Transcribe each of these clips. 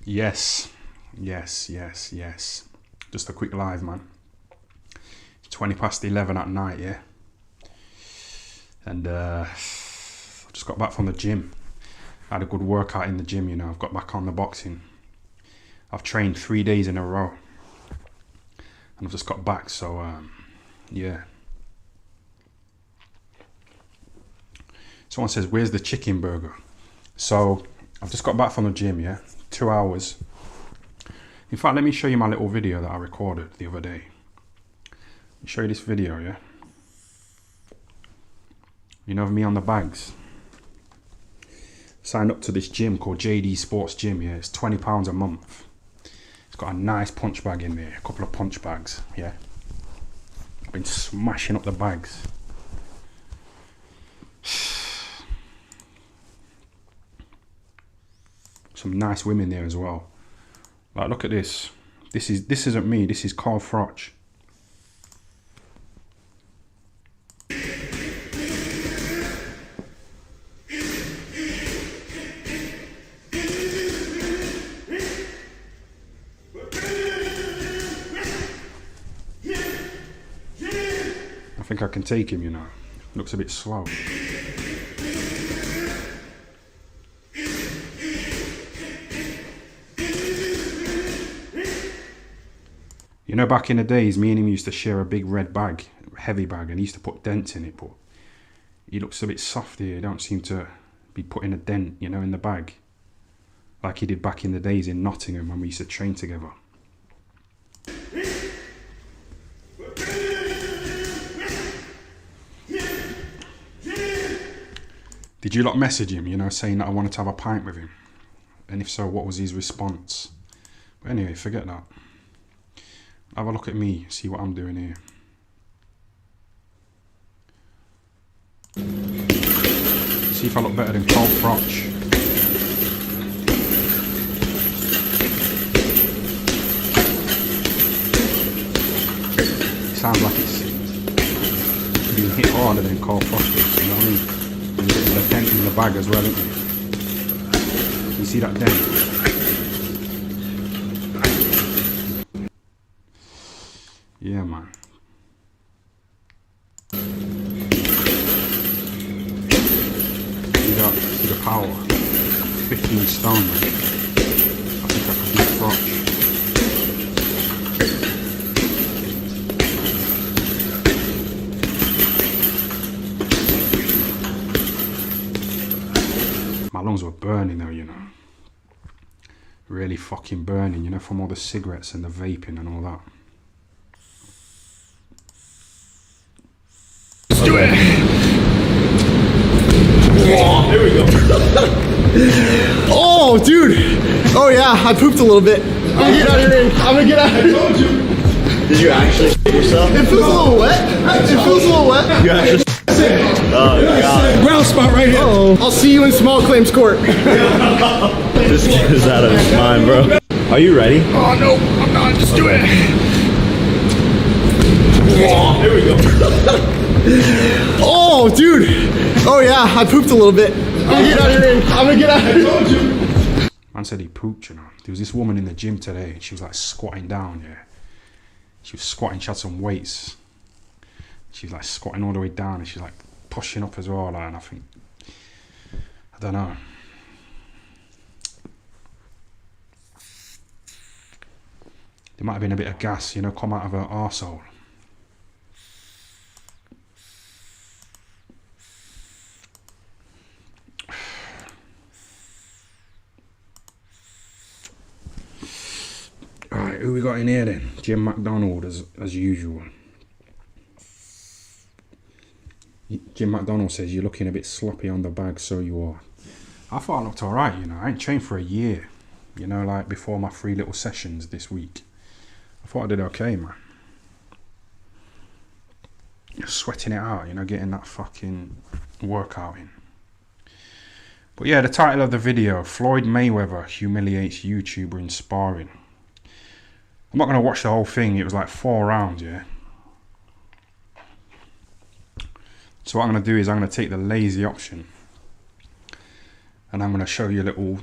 Yes, yes, yes, yes. Just a quick live, man. It's 20 past 11 at night, yeah. And I just got back from the gym. I had a good workout in the gym, you know. I've got back on the boxing. I've trained 3 days in a row. And I've just got back, so yeah. Someone says, where's the chicken burger? So I've just got back from the gym, yeah. 2 hours. In fact, let me show you my little video that I recorded the other day. Let me show you this video, yeah. You know, of me on the bags. Signed up to this gym called JD Sports Gym, yeah. It's £20 a month. It's got a nice punch bag in there, a couple of punch bags, yeah. I've been smashing up the bags. Some nice women there as well. Like, look at this. This isn't me, this is Carl Froch. I think I can take him, you know. Looks a bit slow. You know, back in the days, me and him used to share a big red bag, heavy bag, and he used to put dents in it, but he looks a bit soft here. He don't seem to be putting a dent, you know, in the bag. Like he did back in the days in Nottingham when we used to train together. Did you lot message him, you know, saying that I wanted to have a pint with him? And if so, what was his response? But anyway, forget that. Have a look at me, see what I'm doing here. See if I look better than Carl Froch. It sounds like it's being hit harder than Carl Froch does, you know what I mean? And there's a dent in the bag as well, isn't there? You see that dent? Yeah, man. See the power. 15 stone, man. I think I could beat Froch. My lungs were burning though, you know. Really fucking burning, you know, from all the cigarettes and the vaping and all that. Let's do it. Oh, there we go. Oh, dude. Oh yeah, I pooped a little bit. I'm gonna get out of here. I'm gonna get out. I told you. Did you actually shit yourself? It feels a little wet. It feels a little wet. You actually. Oh god. Ground spot right here. Uh-oh. I'll see you in small claims court. This kid is out of his mind, bro. Are you ready? Oh no, I'm not. Just do it. Oh, there we go. Oh, dude. Oh yeah, I pooped a little bit. I'm gonna get out of here. I'm gonna get out. I told you. Man said he pooped, you know. There was this woman in the gym today, and she was like squatting down, yeah. She was squatting, she had some weights. She was like squatting all the way down, and she's like pushing up as well, like, and I think, I don't know. There might have been a bit of gas, you know, come out of her arsehole. Alright, who we got in here then? Jim McDonald as usual. Jim McDonald says you're looking a bit sloppy on the bag, so you are. I thought I looked alright, you know. I ain't trained for a year, you know, like before my 3 little sessions this week. I thought I did okay, man. Just sweating it out, you know, getting that fucking workout in. But yeah, the title of the video, Floyd Mayweather humiliates YouTuber in sparring. I'm not going to watch the whole thing. It was like 4 rounds, yeah. So what I'm going to do is I'm going to take the lazy option. And I'm going to show you a little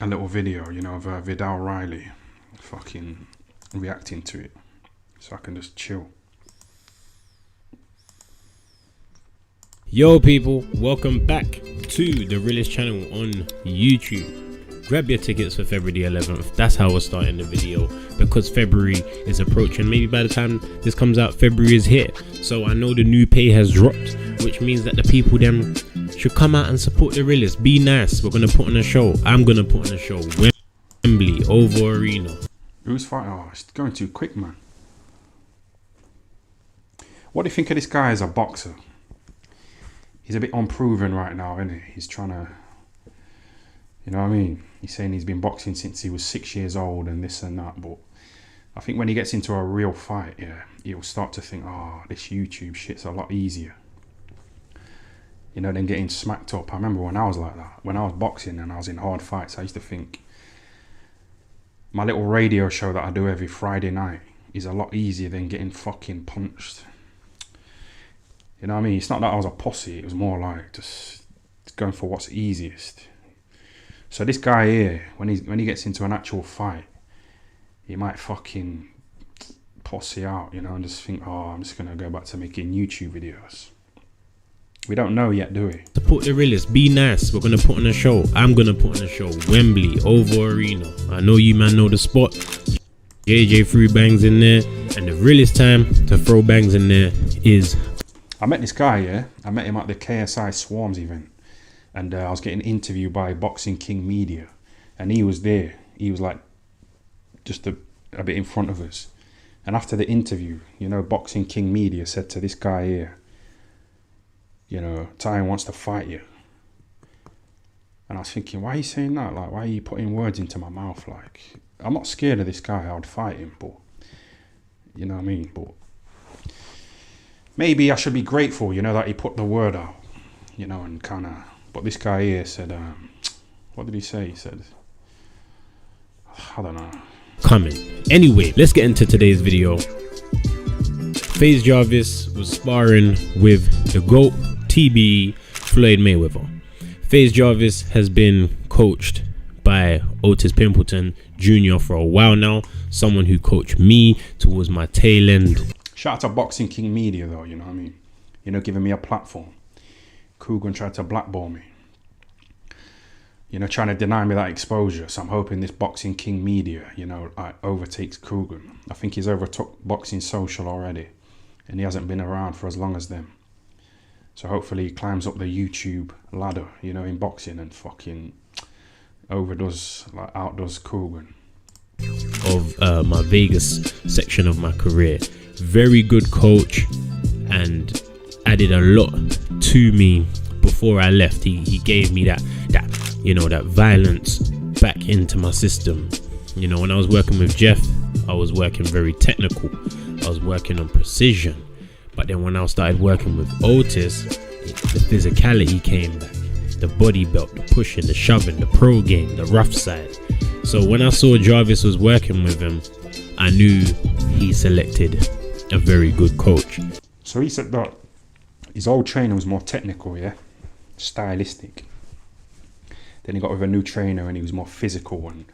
a little video, you know, of Vidal Riley fucking reacting to it, so I can just chill. Yo people, welcome back to the realest channel on YouTube. Grab your tickets for February the 11th. That's how we're starting the video, because February is approaching. Maybe by the time this comes out, February is here. So I know the new pay has dropped, which means that the people them should come out and support the realest. Be nice. We're gonna put on a show. I'm gonna put on a show. Wembley, Oval Arena. Who's fighting? Oh, it's going too quick, man. What do you think of this guy as a boxer? He's a bit unproven right now, isn't he? He's trying to, you know what I mean? He's saying he's been boxing since he was 6 years old and this and that. But I think when he gets into a real fight, yeah, he'll start to think, oh, this YouTube shit's a lot easier. You know, than getting smacked up. I remember when I was like that. When I was boxing and I was in hard fights, I used to think my little radio show that I do every Friday night is a lot easier than getting fucking punched. You know what I mean? It's not that I was a pussy. It was more like just going for what's easiest. So this guy here, when he gets into an actual fight, he might fucking pussy out, you know, and just think, oh, I'm just going to go back to making YouTube videos. We don't know yet, do we? Support the realest. Be nice. We're going to put on a show. I'm going to put on a show. Wembley, Oval Arena. I know you man know the spot. JJ threw bangs in there. And the realest time to throw bangs in there is... I met this guy, yeah. I met him at the KSI Swarms event. And I was getting interviewed by Boxing King Media. And he was there. He was like just a bit in front of us. And after the interview, you know, Boxing King Media said to this guy here, you know, Ty wants to fight you. And I was thinking, why are you saying that? Like, why are you putting words into my mouth? Like, I'm not scared of this guy. I would fight him, but, you know what I mean? But maybe I should be grateful, you know, that he put the word out, you know, and kind of... But this guy here said, what did he say? He said, I don't know. Coming. Anyway, let's get into today's video. FaZe Jarvis was sparring with the GOAT TBE Floyd Mayweather. FaZe Jarvis has been coached by Otis Pimpleton Jr. for a while now. Someone who coached me towards my tail end. Shout out to Boxing King Media though, you know what I mean? You know, giving me a platform. Coogan tried to blackball me, you know, trying to deny me that exposure. So I'm hoping this Boxing King Media, you know, overtakes Coogan. I think he's overtook Boxing Social already, and he hasn't been around for as long as them. So hopefully he climbs up the YouTube ladder, you know, in boxing and fucking outdoes Coogan. Of my Vegas section of my career. Very good coach and added a lot to me before I left. He gave me that you know, that violence back into my system. You know, when I was working with Jeff, I was working very technical. I was working on precision. But then when I started working with Otis, the physicality came back. The body belt, the pushing, the shoving, the pro game, the rough side. So when I saw Jarvis was working with him, I knew he selected a very good coach. So he said that his old trainer was more technical, yeah, stylistic. Then he got with a new trainer and he was more physical and,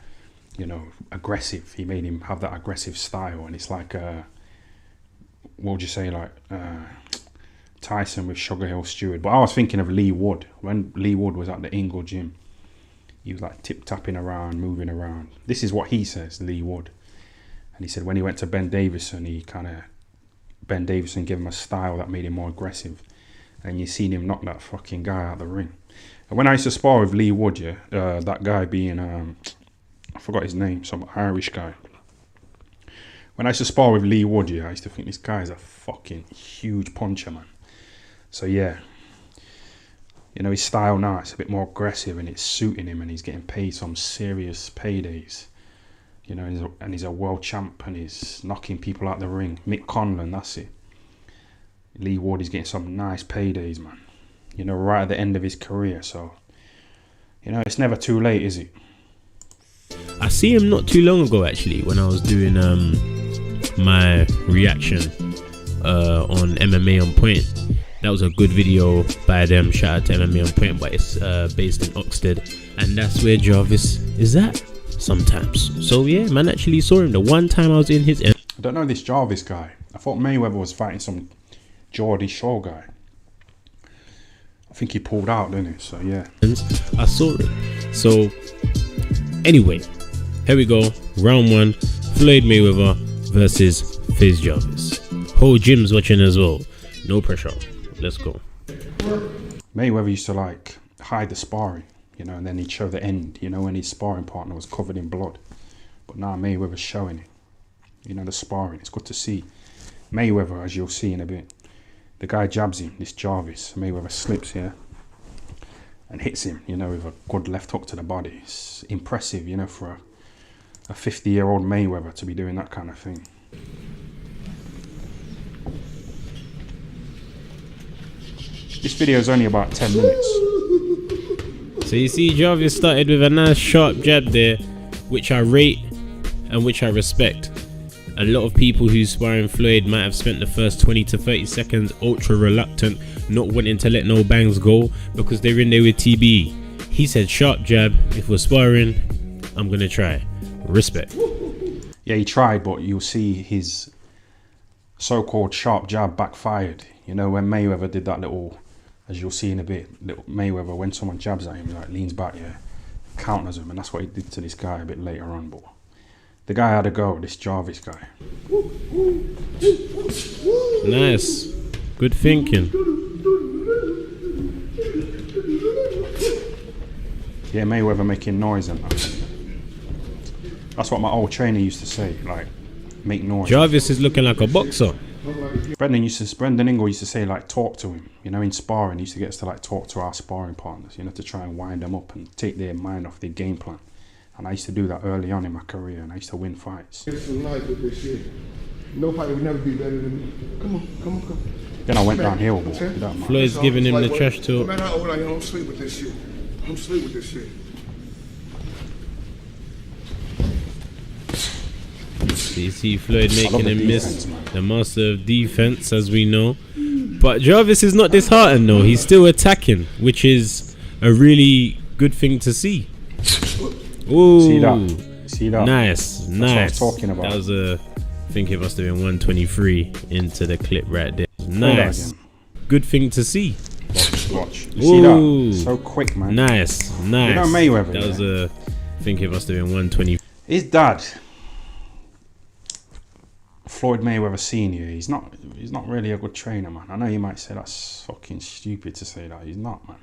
you know, aggressive. He made him have that aggressive style, and it's like, what would you say, like Tyson with Sugar Hill Stewart. But I was thinking of Lee Wood. When Lee Wood was at the Ingle gym, he was like tip-tapping around, moving around. This is what he says, Lee Wood. And he said when he went to Ben Davison, Ben Davison gave him a style that made him more aggressive. And you seen him knock that fucking guy out the ring. And when I used to spar with Lee Wood, yeah, that guy being, I forgot his name, some Irish guy. When I used to spar with Lee Wood, yeah, I used to think this guy is a fucking huge puncher, man. So yeah, you know, his style now, it's a bit more aggressive and it's suiting him, and he's getting paid some serious paydays. You know, and he's a world champ and he's knocking people out the ring. Mick Conlan, that's it. Lee Wood is getting some nice paydays, man. You know, right at the end of his career. So, you know, it's never too late, is it? I see him not too long ago, actually, when I was doing my reaction on MMA on Point. That was a good video by them. Shout out to MMA on Point, but it's based in Oxted, and that's where Jarvis is at sometimes. So yeah, man, actually saw him the one time I was in his. I don't know this Jarvis guy. I thought Mayweather was fighting some Geordie Shore guy. I think he pulled out, didn't he? So yeah, I saw it. So anyway, here we go. Round 1, Floyd Mayweather versus Fizz Jarvis. Whole gym's watching as well. No pressure. Let's go. Mayweather used to like hide the sparring, you know, and then he'd show the end, you know, when his sparring partner was covered in blood. But now Mayweather's showing it, you know, the sparring. It's good to see. Mayweather, as you'll see in a bit, the guy jabs him, this Jarvis. Mayweather slips here and hits him, you know, with a good left hook to the body. It's impressive, you know, for a 50-year-old Mayweather to be doing that kind of thing. This video is only about 10 minutes. So you see, Jarvis started with a nice sharp jab there, which I rate and which I respect. A lot of people who sparring Floyd might have spent the first 20 to 30 seconds ultra reluctant, not wanting to let no bangs go because they're in there with TB. He said sharp jab. If we're sparring, I'm gonna try. Respect. Yeah, he tried, but you'll see his so-called sharp jab backfired. You know, when Mayweather did that little, as you'll see in a bit, little Mayweather, when someone jabs at him, like leans back, yeah, counters him, and that's what he did to this guy a bit later on. But the guy had a go, this Jarvis guy. Nice. Good thinking. Yeah, Mayweather making noise and that. That's what my old trainer used to say, like, make noise. Jarvis is looking like a boxer. Brendan Ingle used to say, like, talk to him, you know, in sparring. He used to get us to, like, talk to our sparring partners, you know, to try and wind them up and take their mind off their game plan. And I used to do that early on in my career, and I used to win fights. It's life with this shit. Nobody would never be better than me. Come on. Then I went downhill, but you don't mind. Floyd's giving him the trash talk. No matter how old I am, I don't sleep with this shit. I don't sleep with this shit. So you see Floyd making him miss, man. the master of defense, as we know. But Jarvis is not disheartened though. He's still attacking, which is a really good thing to see. Ooh, See that? Nice. That's what I was talking about. That was I think it must have been 123 into the clip right there. Nice. Good thing to see. Watch. You Ooh. see that? So quick, man. Nice. You know Mayweather. That was I think it must have been 120. His dad, Floyd Mayweather Senior, he's not really a good trainer, man. I know you might say that's fucking stupid to say that. He's not, man.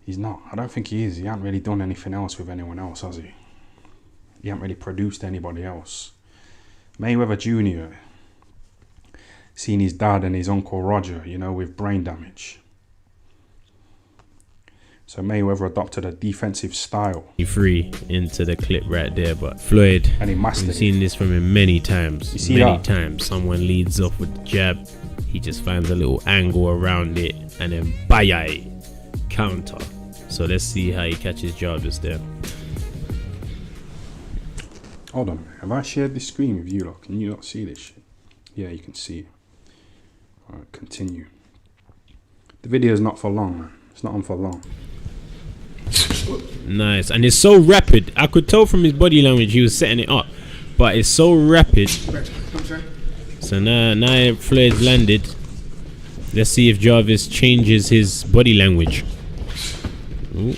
He's not. I don't think he is. He hasn't really done anything else with anyone else, has he? He hasn't really produced anybody else. Mayweather Jr. seen his dad and his uncle Roger, you know, with brain damage. So Mayweather adopted a defensive style. Free into the clip right there, but Floyd, and he mastered we've seen this from him many times. You see many that? times. Someone leads off with the jab, he just finds a little angle around it, and then bayai, counter. So let's see how he catches Jarvis there. Hold on, have I shared this screen with you lot? Can you not see this shit? Yeah, you can see it. Alright, continue. The video is not for long, man. It's not on for long. Nice, and it's so rapid. I could tell from his body language he was setting it up, but it's so rapid. So now Floyd's landed. Let's see if Jarvis changes his body language. Ooh.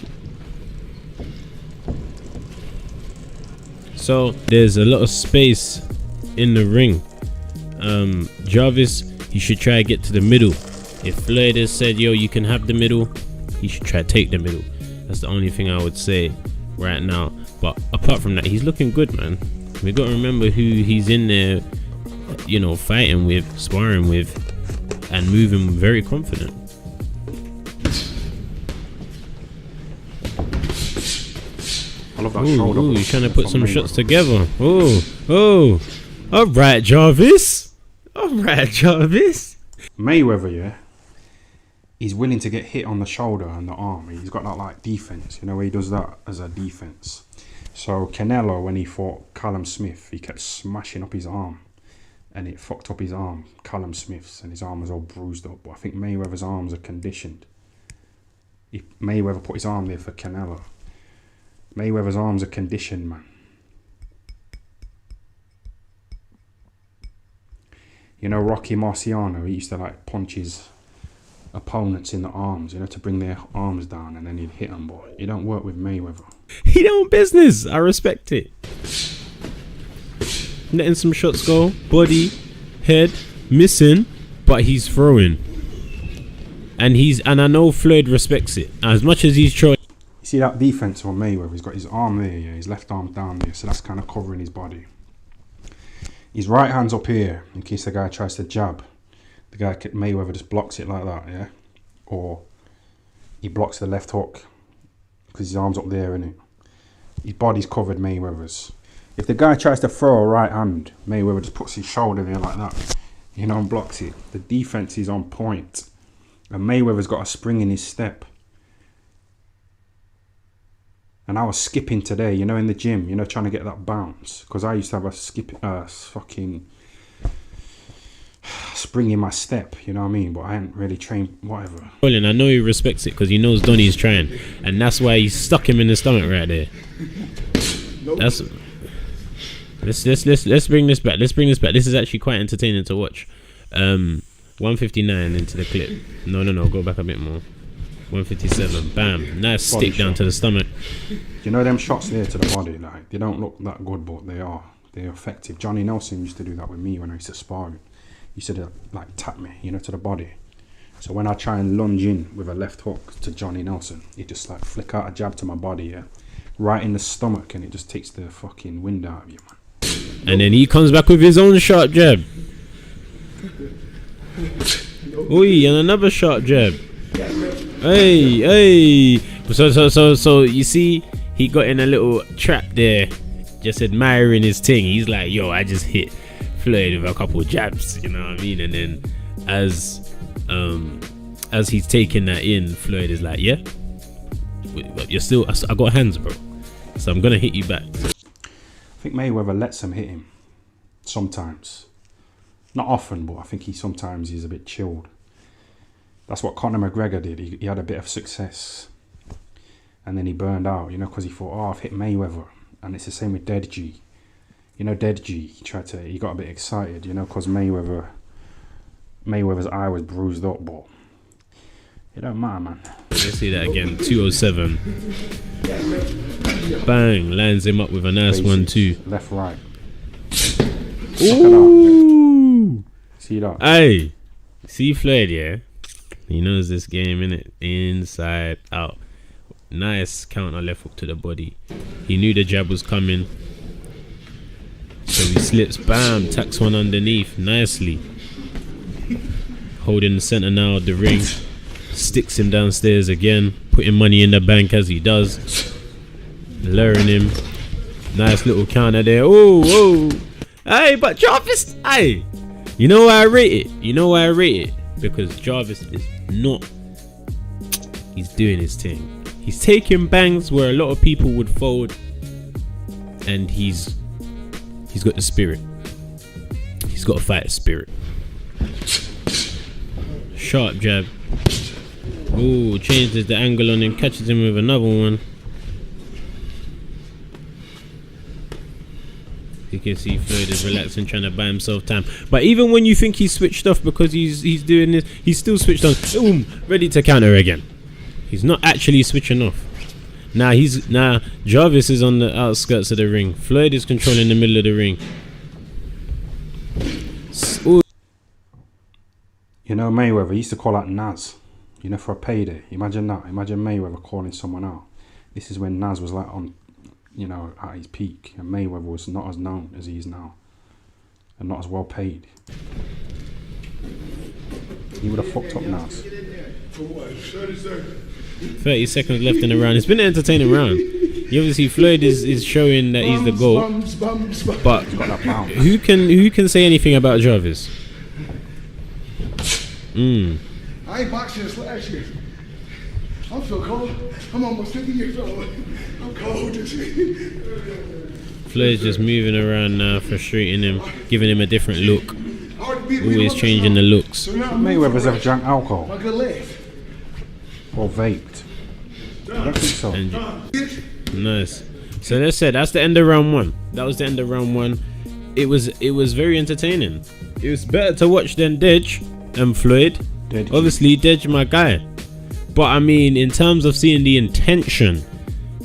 So there's a lot of space in the ring. Jarvis, you should try to get to the middle. If Floyd has said, yo, you can have the middle, he should try to take the middle. That's the only thing I would say right now. But apart from that, he's looking good, man. We got to remember who he's in there, you know, fighting with, sparring with, and moving very confident. I love that shoulder. Ooh, he's trying to put some shots together. Oh. All right, Jarvis. Mayweather, yeah, he's willing to get hit on the shoulder and the arm. He's got that like defense, you know, he does that as a defense. So Canelo, when he fought Callum Smith, he kept smashing up his arm and it fucked up his arm, Callum Smith's, and his arm was all bruised up. But I think Mayweather's arms are conditioned. Mayweather put his arm there for Canelo. Mayweather's arms are conditioned, man. You know Rocky Marciano, he used to like punch his opponents in the arms, you know, to bring their arms down, and then he'd hit them, boy. You don't work with Mayweather. He don't business. I respect it. Letting some shots go, body, head, missing, but he's throwing. And I know Floyd respects it. As much as he's trying. You see that defense on Mayweather, he's got his arm there, yeah, his left arm down there, so that's kind of covering his body. His right hand's up here, in case the guy tries to jab. The guy, Mayweather, just blocks it like that, yeah? Or he blocks the left hook, because his arm's up there, innit? His body's covered Mayweather's. If the guy tries to throw a right hand, Mayweather just puts his shoulder there like that, you know, and blocks it. The defense is on point. And Mayweather's got a spring in his step. And I was skipping today, you know, in the gym, you know, trying to get that bounce. Because I used to have a fucking spring in my step, you know what I mean? But I hadn't really trained, whatever. And I know he respects it because he knows Donnie's trying. And that's why he stuck him in the stomach right there. That's... Let's bring this back. Let's bring this back. This is actually quite entertaining to watch. 159 into the clip. No. Go back a bit more. 157. Bam. Nice Body stick down shot to the stomach. You know them shots there to the body, like they don't look that good, but they're effective. Johnny Nelson used to do that with me when I used to sparring. He used to like tap me, you know, to the body. So when I try and lunge in with a left hook to Johnny Nelson, he just like flick out a jab to my body, yeah, right in the stomach, and it just takes the fucking wind out of you, man. And then he comes back with his own sharp jab. Oi, and another sharp jab. Hey. So you see, he got in a little trap there, just admiring his thing. He's like, yo, I just hit Floyd with a couple jabs, you know what I mean? And then as he's taking that in, Floyd is like, yeah, but you're still, I got hands, bro, so I'm gonna hit you back. I think Mayweather lets him hit him sometimes. Not often, but I think sometimes he's a bit chilled. That's what Conor McGregor did. He had a bit of success, and then he burned out, you know, because he thought, oh, I've hit Mayweather. And it's the same with Dead G. You know, Dead G, he got a bit excited, you know, because Mayweather's eye was bruised up, but it don't matter, man. Let's see that again. 207. Bang, lands him up with a nice 1-2. Left, right. Ooh. See that? Hey, see Floyd, yeah? He knows this game, innit? Inside out. Nice counter left hook to the body. He knew the jab was coming, so he slips, bam, tacks one underneath nicely. Holding the center now of the ring. Sticks him downstairs again, putting money in the bank as he does. Luring him. Nice little counter there. Oh. Hey, but Jarvis, hey. You know why I rate it? Because Jarvis is not... He's doing his thing. He's taking bangs where a lot of people would fold. And he's got the spirit. He's got a fighter spirit. Sharp jab. Ooh, changes the angle on him, catches him with another one. You can see Floyd is relaxing, trying to buy himself time. But even when you think he's switched off because he's doing this, he's still switched on. Boom, ready to counter again. He's not actually switching off. Now Jarvis is on the outskirts of the ring. Floyd is controlling the middle of the ring. Ooh. You know, Mayweather used to call out Naz, you know, for a payday. Imagine that. Imagine Mayweather calling someone out. This is when Naz was like on, you know, at his peak, and Mayweather was not as known as he is now, and not as well paid. He would have fucked up Naz. 30 seconds left in the round. It's been an entertaining round. You obviously Floyd is showing that he's the GOAT. But who can say anything about Jarvis? I ain't boxing this last year. I'm so cold. I'm almost 50 years old. I'm cold. Floyd's just moving around now, frustrating him, giving him a different look. Always changing the looks. Mayweather's ever drank alcohol or vaped? I don't think so. Nice. So that's said. That's the end of round one. That was the end of round one. It was very entertaining. It was better to watch than Dej and Floyd. Obviously, Dej my guy. But I mean, in terms of seeing the intention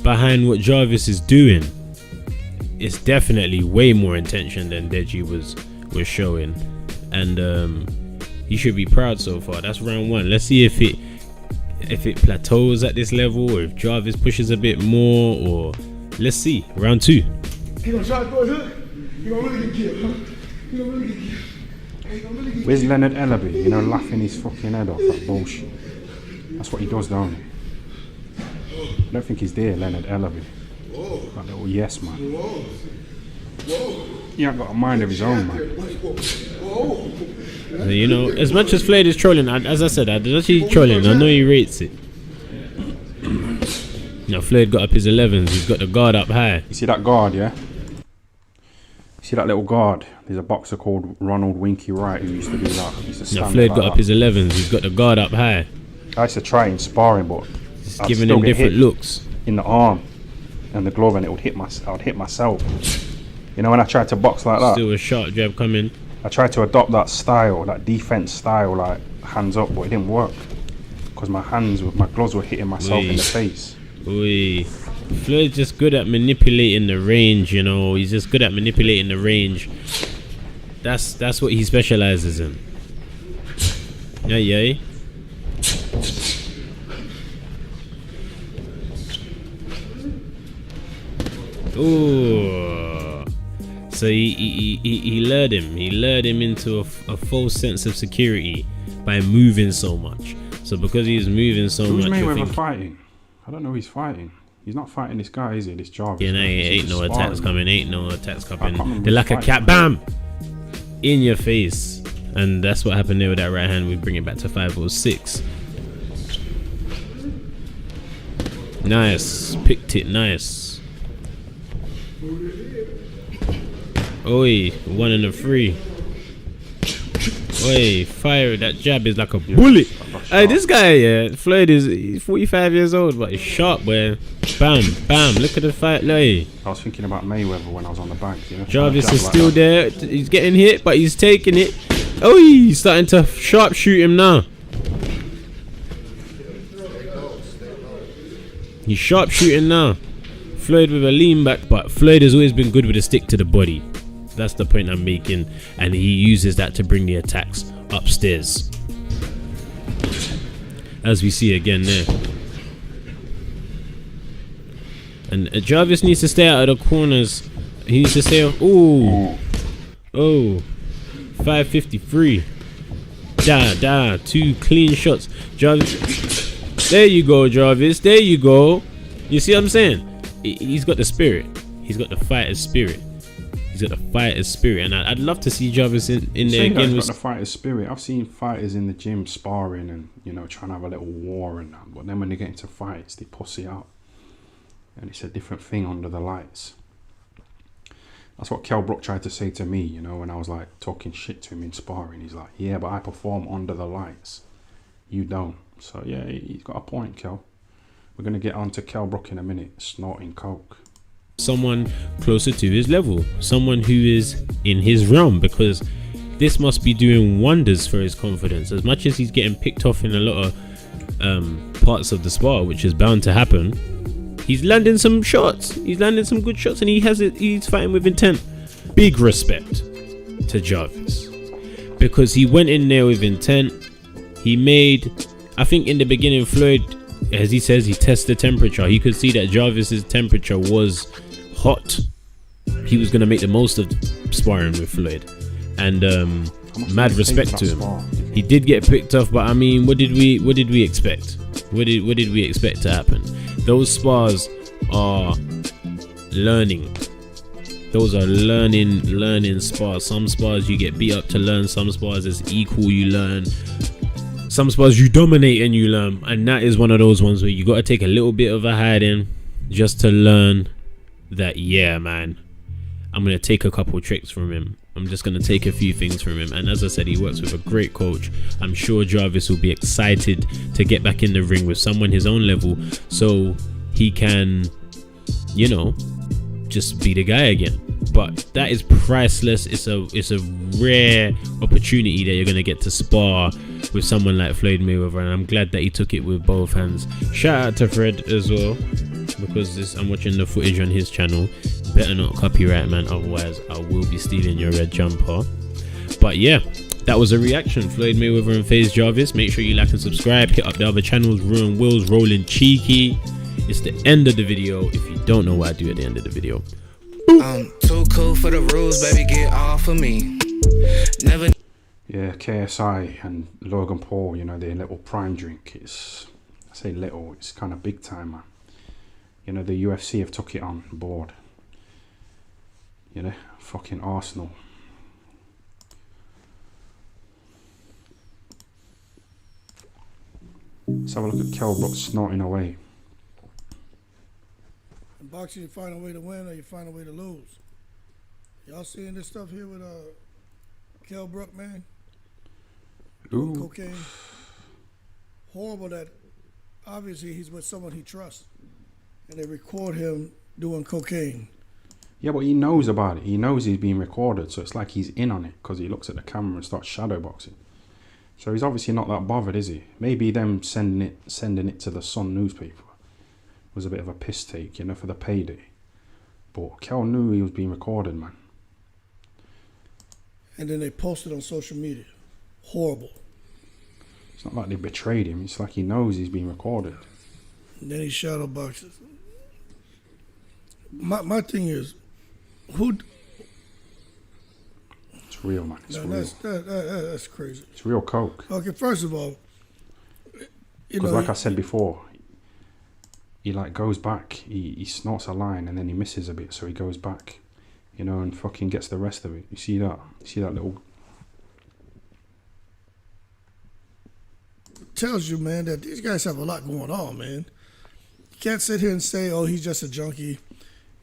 behind what Jarvis is doing, it's definitely way more intention than Deji was showing. And he should be proud so far. That's round one. Let's see if it plateaus at this level, or if Jarvis pushes a bit more, or let's see. Round two. He gonna try to throw a hook. He gonna really get killed, huh? He gonna really get killed. Where's Leonard Ellaby? You know, laughing his fucking head off, that bullshit. That's what he does, don't he? I don't think he's there, Leonard Ellaby. That little yes man. He ain't got a mind of his own, man. You know, as much as Floyd is trolling, as I said, I'm actually trolling. I know he rates it. Now Floyd got up his 11s. He's got the guard up high. You see that guard, yeah? You see that little guard? There's a boxer called Ronald Winky Wright who used to do that. Now Floyd got up his 11s. He's got the guard up high. I used to try in sparring, but he's giving him different looks in the arm and the glove, and it would hit I would hit myself. You know, when I tried to box like that, still a sharp jab coming. I tried to adopt that style, that defense style, like hands up, but it didn't work because my gloves were hitting myself in the face. Floyd's just good at manipulating the range, you know. He's just good at manipulating the range. That's what he specializes in. Yeah. Ooh. So he lured him. He lured him into a false sense of security by moving so much. So because he's moving so much, Mayweather fighting? I don't know who he's fighting. He's not fighting this guy, is he? This Jarvis. Yeah, ain't no attacks coming. Ain't no attacks coming. They're like a cat, bam, in your face. And that's what happened there with that right hand. We bring it back to 506. Nice, picked it, nice. Oi, 1 and a 3. Oi, fire! That jab is like a bullet. Hey, this guy, yeah, Floyd he's 45 years old, but he's sharp, boy. Bam, bam! Look at the fight, like. I was thinking about Mayweather when I was on the bank. You know, Jarvis is still there. He's getting hit, but he's taking it. Oh, he's starting to sharpshoot him now. He's sharpshooting now. Floyd with a lean back, but Floyd has always been good with a stick to the body. That's the point I'm making, and he uses that to bring the attacks upstairs, as we see again there. And Jarvis needs to stay out of the corners. He needs to stay off. Oh, 553. 2 clean shots. Jarvis, there you go, Jarvis. There you go. You see what I'm saying? He's got the spirit. He's got the fighter's spirit. He's got the fighter's spirit, and I'd love to see Jarvis in there again. He's got the fighter's spirit. I've seen fighters in the gym sparring and, you know, trying to have a little war and that, but then when they get into fights, they pussy out, and it's a different thing under the lights. That's what Kell Brook tried to say to me, you know, when I was like talking shit to him in sparring. He's like, yeah, but I perform under the lights, you don't. So yeah, he's got a point, Kell. We're gonna get on to Kell Brook in a minute, snorting coke. Someone closer to his level, someone who is in his realm, because this must be doing wonders for his confidence. As much as he's getting picked off in a lot of parts of the spar, which is bound to happen, he's landing some shots. He's landing some good shots, and he's fighting with intent. Big respect to Jarvis, because he went in there with intent. He made, I think in the beginning, Floyd, as he says, he tests the temperature. He could see that Jarvis's temperature was hot. He was going to make the most of sparring with Floyd, and mad respect to him. He did get picked off, but I mean, what did we expect? What did we expect to happen? Those spars are learning. Those are learning spars. Some spars you get beat up to learn. Some spars is equal, you learn. Some spars you dominate and you learn, and that is one of those ones where you got to take a little bit of a hiding just to learn that, yeah, man, I'm going to take a couple tricks from him. I'm just going to take a few things from him. And as I said, he works with a great coach. I'm sure Jarvis will be excited to get back in the ring with someone his own level, so he can, you know, just be the guy again. But that is priceless. It's a rare opportunity that you're going to get to spar with someone like Floyd Mayweather, and I'm glad that he took it with both hands. Shout out to Fred as well, because I'm watching the footage on his channel. Better not copyright, man, otherwise I will be stealing your red jumper. But yeah, that was a reaction. Floyd Mayweather and FaZe Jarvis. Make sure you like and subscribe. Hit up the other channels. Ruin Wills, Rolling Cheeky. It's the end of the video. If you don't know what I do at the end of the video. I'm too cool for the rules, baby, get off of me. Never. Yeah, KSI and Logan Paul, you know, their little prime drink. It's, I say little, it's kind of big time, man. You know, the UFC have took it on board. You know, fucking Arsenal. Let's have a look at Kell Brook snorting away. In boxing, you find a way to win or you find a way to lose. Y'all seeing this stuff here with Kell Brook, man? Ooh. Cocaine. Horrible that obviously he's with someone he trusts. And they record him doing cocaine. Yeah, but he knows about it. He knows he's being recorded, so it's like he's in on it because he looks at the camera and starts shadowboxing. So he's obviously not that bothered, is he? Maybe them sending it to the Sun newspaper was a bit of a piss take, you know, for the payday. But Kel knew he was being recorded, man. And then they posted on social media. Horrible. It's not like they betrayed him. It's like he knows he's being recorded. And then he shadowboxes. My thing is, who? It's real, man. It's No, real. that's crazy. It's real coke. Okay, first of all, Because like I said before, he like goes back, he snorts a line and then he misses a bit, so he goes back, you know, and fucking gets the rest of it. You see that? You see that little... tells you, man, that these guys have a lot going on, man. You can't sit here and say, oh, he's just a junkie.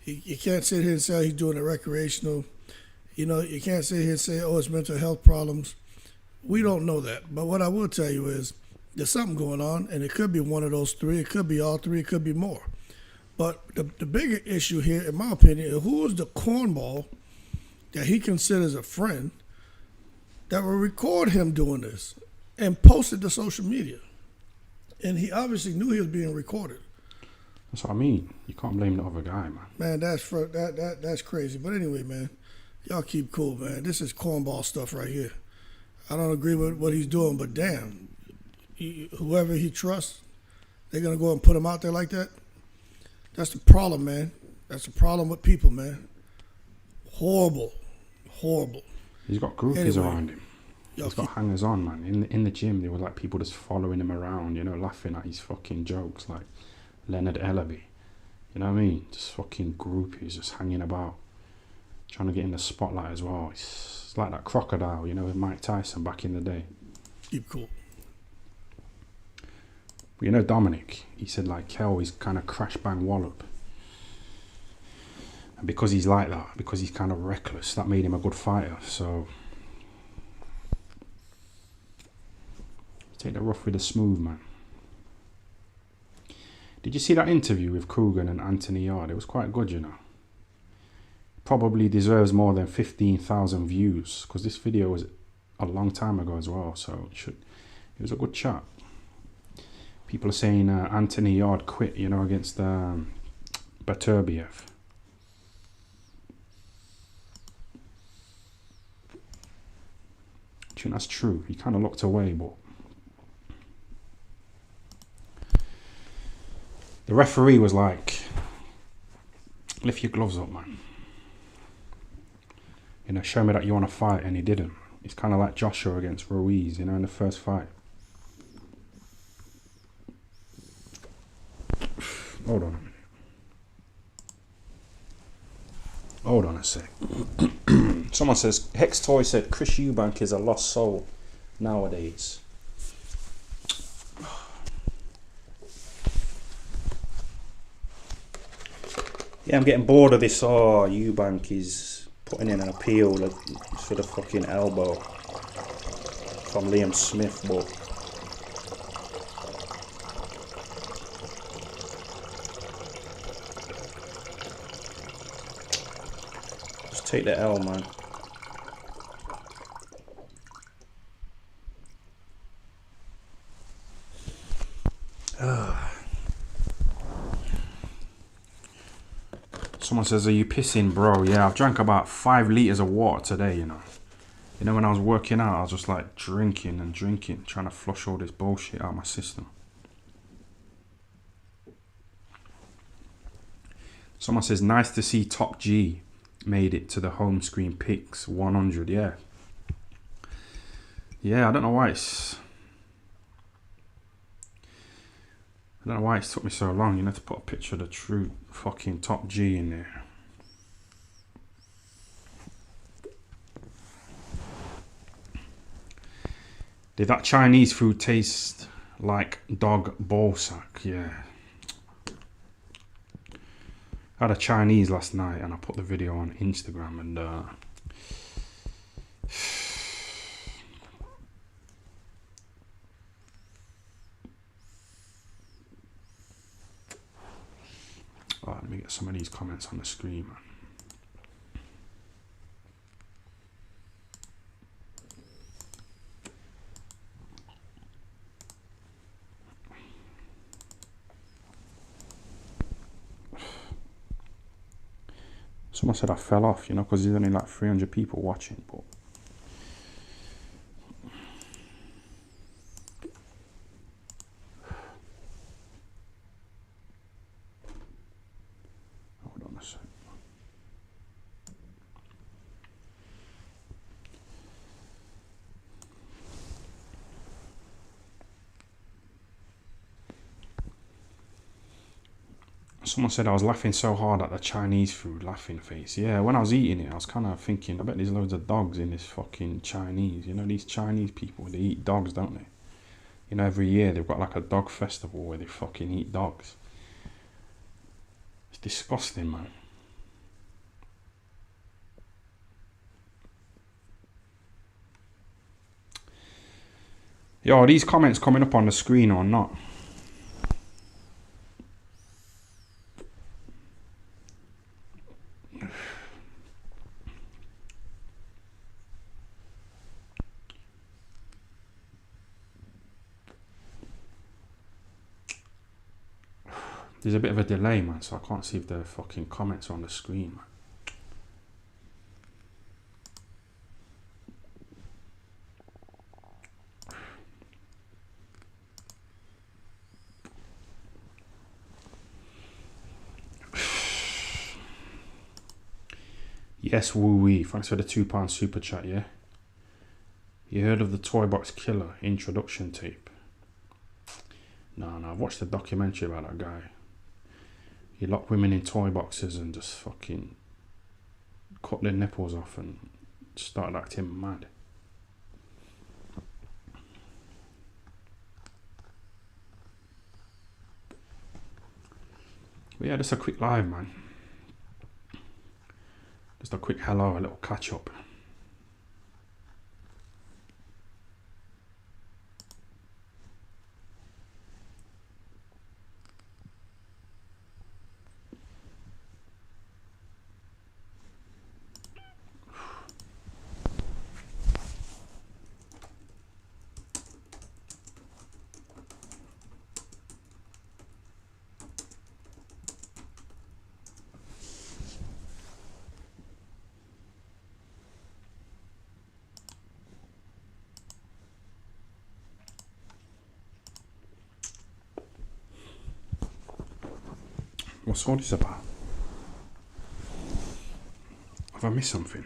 You can't sit here and say, oh, he's doing it recreational. You know, you can't sit here and say, oh, it's mental health problems. We don't know that. But what I will tell you is there's something going on, and it could be one of those three. It could be all three. It could be more. But the bigger issue here, in my opinion, is who is the cornball that he considers a friend that will record him doing this and post it to social media. And he obviously knew he was being recorded. That's what I mean. You can't blame the other guy, man. Man, that's crazy. But anyway, man, y'all keep cool, man. This is cornball stuff right here. I don't agree with what he's doing, but damn, whoever he trusts, they're going to go and put him out there like that? That's the problem, man. That's the problem with people, man. Horrible. Horrible. He's got groupies Anyway, around him. He's got hangers on, man. In the gym, there were like people just following him around, you know, laughing at his fucking jokes, like Leonard Ellaby. You know what I mean? Just fucking groupies just hanging about, trying to get in the spotlight as well. It's like that crocodile, you know, with Mike Tyson back in the day. Keep cool. But you know, Dominic, he said like Kel is kind of crash bang wallop. And because he's like that, because he's kind of reckless, that made him a good fighter. So take the rough with the smooth, man. Did you see that interview with Coogan and Anthony Yard? It was quite good, you know. Probably deserves more than 15,000 views because this video was a long time ago as well. So it was a good chat. People are saying Anthony Yard quit, you know, against Baturbiev. I think that's true. He kind of looked away, but the referee was like, lift your gloves up, man. You know, show me that you want to fight, and he didn't. It's kind of like Joshua against Ruiz, you know, in the first fight. Hold on a minute. Hold on a sec. Someone says, Hex Toy said Chris Eubank is a lost soul nowadays. Yeah, I'm getting bored of this. Oh, Eubank is putting in an appeal for the fucking elbow from Liam Smith, but just take the L, man. Someone says, are you pissing, bro? Yeah, I've drank about 5 litres of water today, you know. You know, when I was working out, I was just like drinking and drinking, trying to flush all this bullshit out of my system. Someone says, nice to see Top G made it to the home screen picks 100. Yeah. Yeah, I don't know why it's took me so long, you know, to put a picture of the true fucking Top G in there. Did that Chinese food taste like dog ball sack? Yeah. I had a Chinese last night and I put the video on Instagram and oh, let me get some of these comments on the screen, man. Someone said I fell off, you know, because there's only like 300 people watching, but hold on a sec. Someone said I was laughing so hard at the Chinese food, laughing face. Yeah, when I was eating it, I was kind of thinking, I bet there's loads of dogs in this fucking Chinese. You know, these Chinese people, they eat dogs, don't they? You know, every year they've got like a dog festival where they fucking eat dogs. It's disgusting, man. Yo, are these comments coming up on the screen or not? There's a bit of a delay, man, so I can't see if the fucking comments are on the screen, man. Yes, woo-wee. Thanks for the £2 super chat, yeah? You heard of the Toy Box Killer introduction tape? No, I've watched a documentary about that guy. He locked women in toy boxes and just fucking cut their nipples off and started acting mad. But yeah, just a quick live, man. Just a quick hello, a little catch up. What's all this about? Have I missed something?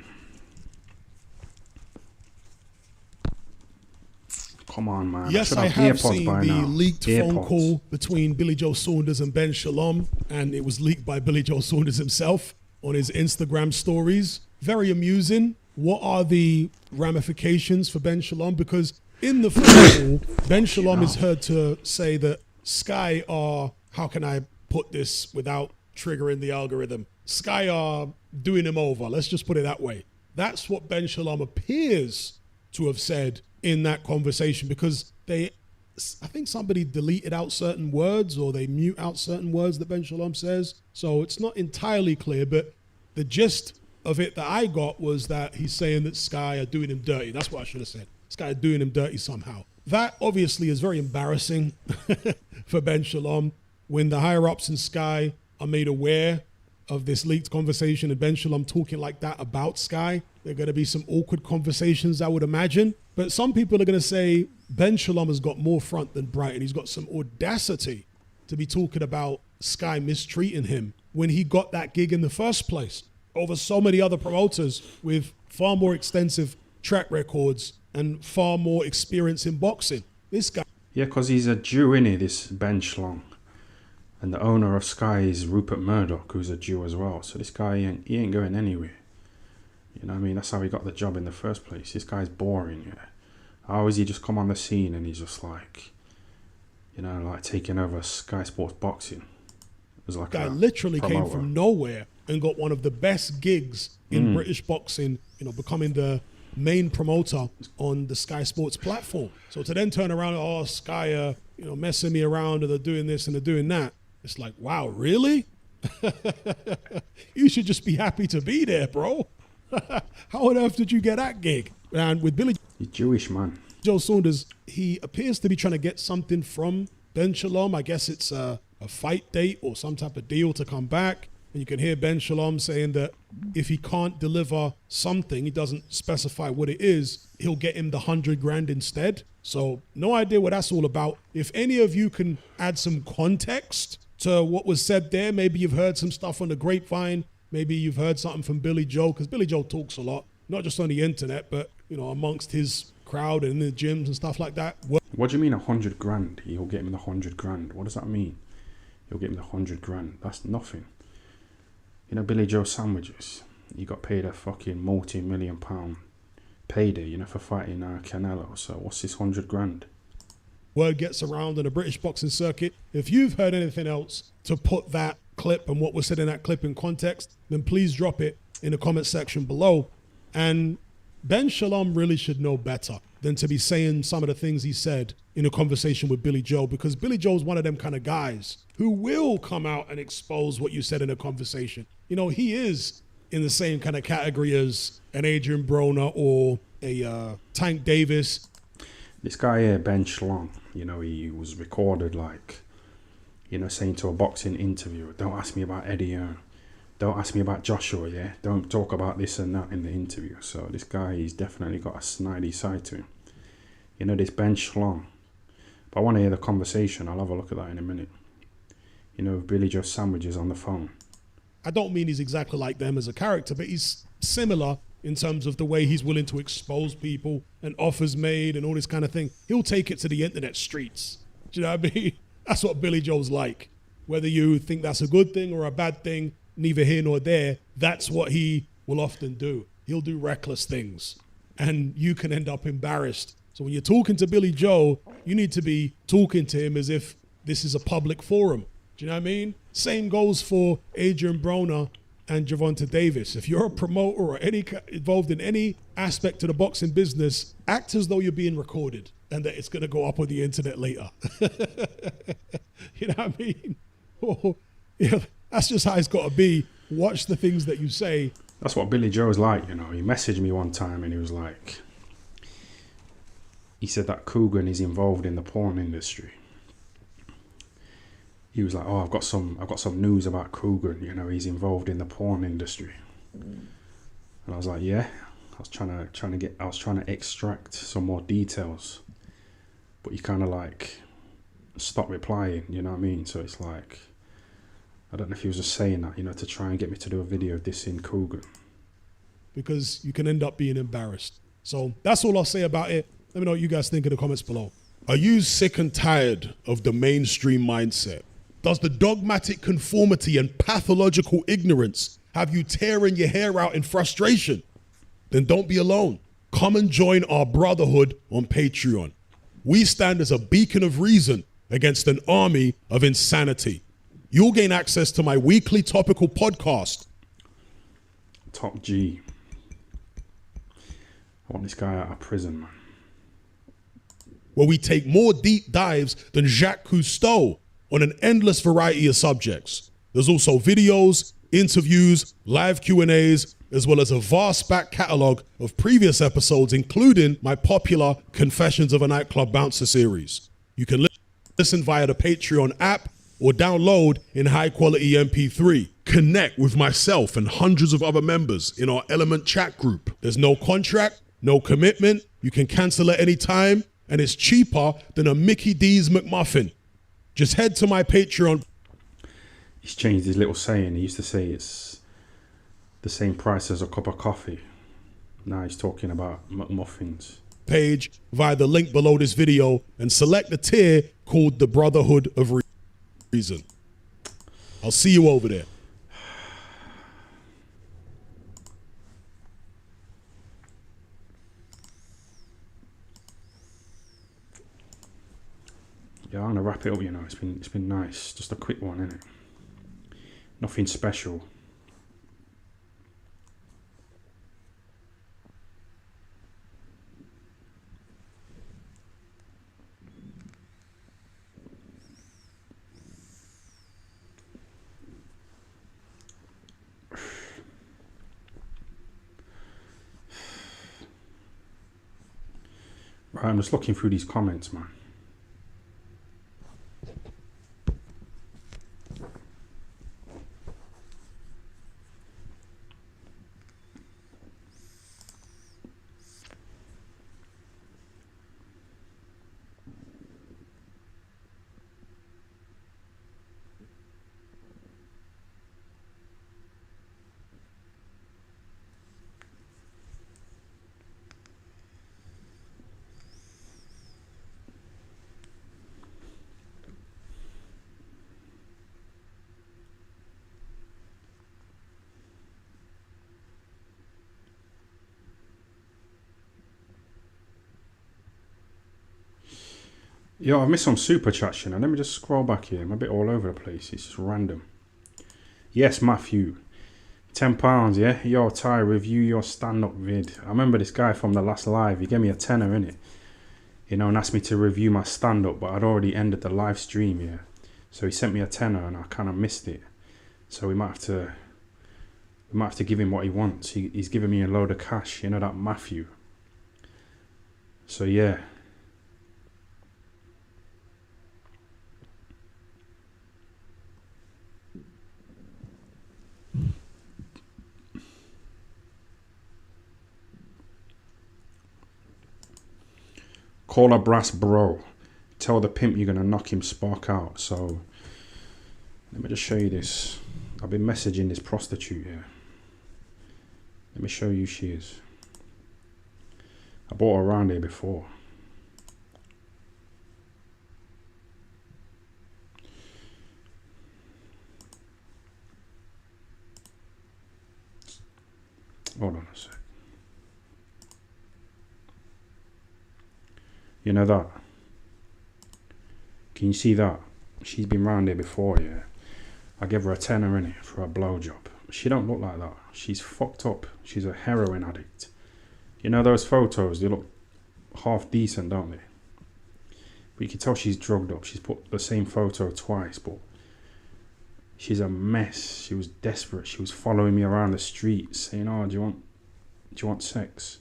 Come on, man. Yes, I have seen the leaked phone call between Billy Joe Saunders and Ben Shalom, and it was leaked by Billy Joe Saunders himself on his Instagram stories. Very amusing. What are the ramifications for Ben Shalom? Because in the phone call, Ben Shalom is heard to say that Sky are, how can I put this without triggering the algorithm? Sky are doing him over. Let's just put it that way. That's what Ben Shalom appears to have said in that conversation, because I think somebody deleted out certain words, or they mute out certain words that Ben Shalom says. So it's not entirely clear, but the gist of it that I got was that he's saying that Sky are doing him dirty. That's what I should have said. Sky are doing him dirty somehow. That obviously is very embarrassing for Ben Shalom when the higher ups in Sky are made aware of this leaked conversation and Ben Shalom talking like that about Sky. There are going to be some awkward conversations, I would imagine. But some people are going to say Ben Shalom has got more front than Brighton. He's got some audacity to be talking about Sky mistreating him when he got that gig in the first place over so many other promoters with far more extensive track records and far more experience in boxing. This guy. Yeah, because he's a Jew, innit, this Ben Shalom. And the owner of Sky is Rupert Murdoch, who's a Jew as well. So this guy, he ain't going anywhere. You know what I mean? That's how he got the job in the first place. This guy's boring, yeah. How is he just come on the scene and he's just like, you know, like taking over Sky Sports Boxing? It was like guy literally came from nowhere and got one of the best gigs in British boxing, you know, becoming the main promoter on the Sky Sports platform. So to then turn around, oh, Sky, you know, messing me around and they're doing this and they're doing that. It's like, wow, really? You should just be happy to be there, bro. How on earth did you get that gig? And with Billy... He's Jewish, man. Joe Saunders, he appears to be trying to get something from Ben Shalom. I guess it's a fight date or some type of deal to come back. And you can hear Ben Shalom saying that if he can't deliver something, he doesn't specify what it is, he'll get him the 100 grand instead. So no idea what that's all about. If any of you can add some context to what was said there, maybe you've heard some stuff on the grapevine, maybe you've heard something from Billy Joe, because Billy Joe talks a lot, not just on the internet, but, you know, amongst his crowd and in the gyms and stuff like that. What do you mean 100 grand? He'll get him the 100 grand. What does that mean? He'll get him the 100 grand. That's nothing. You know, Billy Joe sandwiches. He got paid a fucking multi-million-pound payday, you know, for fighting Canelo. So what's this 100 grand? Word gets around on the British boxing circuit. If you've heard anything else to put that clip and what was said in that clip in context, then please drop it in the comment section below. And Ben Shalom really should know better than to be saying some of the things he said in a conversation with Billy Joe, because Billy Joe's one of them kind of guys who will come out and expose what you said in a conversation. You know, he is in the same kind of category as an Adrian Broner or a Tank Davis. This guy here, Ben Shalom, you know, he was recorded like, you know, saying to a boxing interviewer, don't ask me about Eddie Hearn. Don't ask me about Joshua, yeah? Don't talk about this and that in the interview. So this guy, he's definitely got a snidey side to him. You know, this Ben Shalom. But I want to hear the conversation. I'll have a look at that in a minute. You know, Billy Joe sandwiches on the phone. I don't mean he's exactly like them as a character, but he's similar in terms of the way he's willing to expose people and offers made and all this kind of thing. He'll take it to the internet streets. Do you know what I mean? That's what Billy Joe's like. Whether you think that's a good thing or a bad thing, neither here nor there, that's what he will often do. He'll do reckless things and you can end up embarrassed. So when you're talking to Billy Joe, you need to be talking to him as if this is a public forum. Do you know what I mean? Same goes for Adrian Broner and Gervonta Davis. If you're a promoter or involved in any aspect of the boxing business, act as though you're being recorded and that it's going to go up on the internet later. You know what I mean? Oh, yeah, that's just how it's got to be. Watch the things that you say. That's what Billy Joe's like, you know. He messaged me one time and he was like, he said that Coogan is involved in the porn industry. He was like, oh, I've got some news about Coogan, you know, he's involved in the porn industry. And I was like, yeah. I was trying to extract some more details. But you kind of like stop replying, you know what I mean? So it's like, I don't know if he was just saying that, you know, to try and get me to do a video dissing Coogan. Because you can end up being embarrassed. So that's all I'll say about it. Let me know what you guys think in the comments below. Are you sick and tired of the mainstream mindset? Does the dogmatic conformity and pathological ignorance have you tearing your hair out in frustration? Then don't be alone. Come and join our brotherhood on Patreon. We stand as a beacon of reason against an army of insanity. You'll gain access to my weekly topical podcast, Top G. I want this guy out of prison, man. Where we take more deep dives than Jacques Cousteau on an endless variety of subjects. There's also videos, interviews, live Q&As, as well as a vast back catalogue of previous episodes, including my popular Confessions of a Nightclub Bouncer series. You can listen via the Patreon app or download in high quality MP3. Connect with myself and hundreds of other members in our Element chat group. There's no contract, no commitment. You can cancel at any time, and it's cheaper than a Mickey D's McMuffin. Just head to my Patreon. He's changed his little saying. He used to say it's the same price as a cup of coffee. Now he's talking about McMuffins. Page via the link below this video and select the tier called the Brotherhood of Reason. I'll see you over there. Yeah, I'm gonna wrap it up. You know, it's been nice. Just a quick one, innit? Nothing special. Right, I'm just looking through these comments, man. Yo, I've missed some super chats, you know. Let me just scroll back here. I'm a bit all over the place. It's just random. Yes, Matthew. £10, yeah? Yo, Ty, review your stand-up vid. I remember this guy from the last live. He gave me a tenner, innit? You know, and asked me to review my stand-up, but I'd already ended the live stream, yeah. So he sent me a tenner and I kind of missed it. So we might have to give him what he wants. He's giving me a load of cash, you know, that Matthew. So yeah. Call a brass bro. Tell the pimp you're going to knock him spark out. So, let me just show you this. I've been messaging this prostitute here. Let me show you who she is. I bought her around here before. Hold on a sec. You know that? Can you see that? She's been round here before, yeah. I gave her a tenner in it for a blowjob. She don't look like that. She's fucked up. She's a heroin addict. You know those photos? They look half decent, don't they? But you can tell she's drugged up. She's put the same photo twice, but she's a mess. She was desperate. She was following me around the street, saying, "Oh, do you want sex?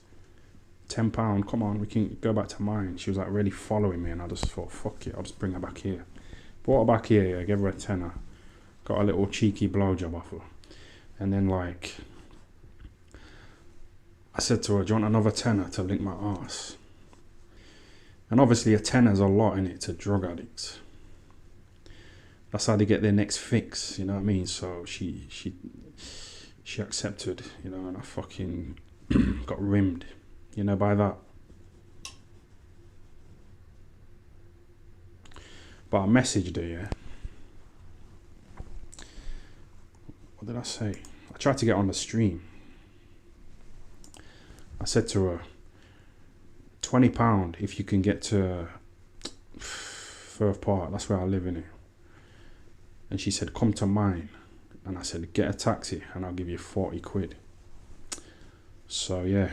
£10, come on, we can go back to mine." She was like really following me, and I just thought, fuck it, I'll just bring her back here. Brought her back here, I gave her a tenner, got a little cheeky blowjob off her, and then like I said to her, "Do you want another tenner to link my arse?" And obviously a tenner's a lot in it to drug addicts. That's how they get their next fix, you know what I mean? So she accepted, you know, and I fucking got rimmed. You know, by that. But I messaged her, yeah. What did I say? I tried to get on the stream. I said to her, £20 if you can get to Firth Park. That's where I live, in it. And she said, "Come to mine." And I said, "Get a taxi and I'll give you 40 quid. So yeah,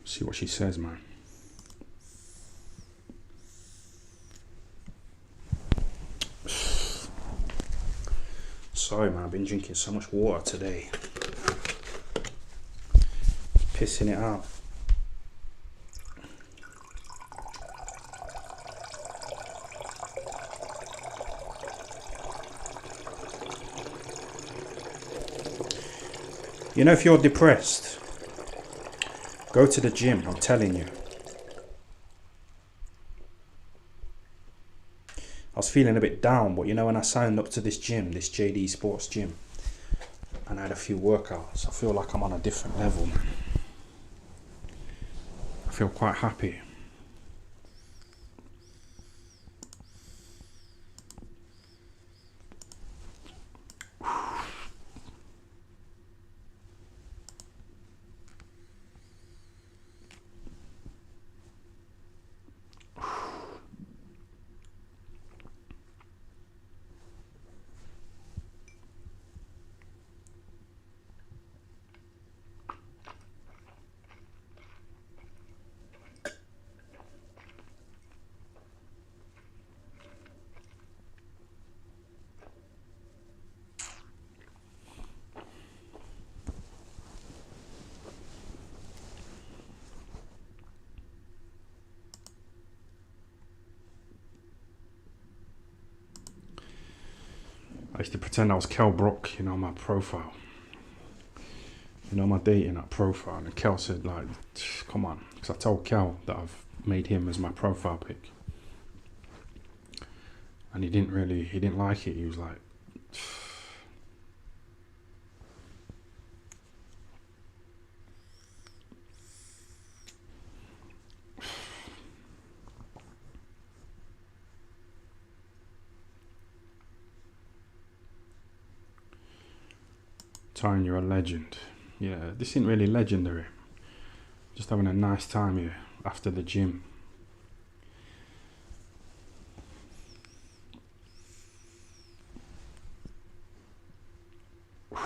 see what she says, man. Sorry, man. I've been drinking so much water today, pissing it out. You know, if you're depressed, go to the gym, I'm telling you. I was feeling a bit down, but you know, when I signed up to this gym, this JD Sports gym, and I had a few workouts, I feel like I'm on a different level, man. I feel quite happy. I used to pretend I was Kel Brook, you know, my profile. You know, my dating that profile. And Kel said, like, come on. Because I told Kel that I've made him as my profile pic. And he didn't like it. He was like, Tyne, you're a legend. Yeah, this isn't really legendary. Just having a nice time here after the gym. I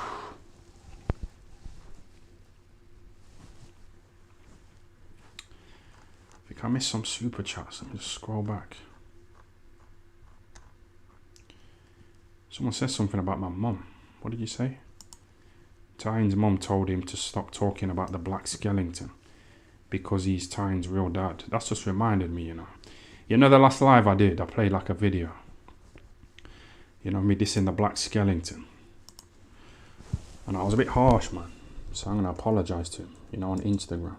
think I missed some super chats. Let me just scroll back. Someone says something about my mum. What did you say? Tyne's mum told him to stop talking about the black skeleton because he's Tyne's real dad. That's just reminded me, you know. You know, the last live I did, I played like a video. You know, me dissing the black skeleton. And I was a bit harsh, man. So I'm going to apologise to him, you know, on Instagram.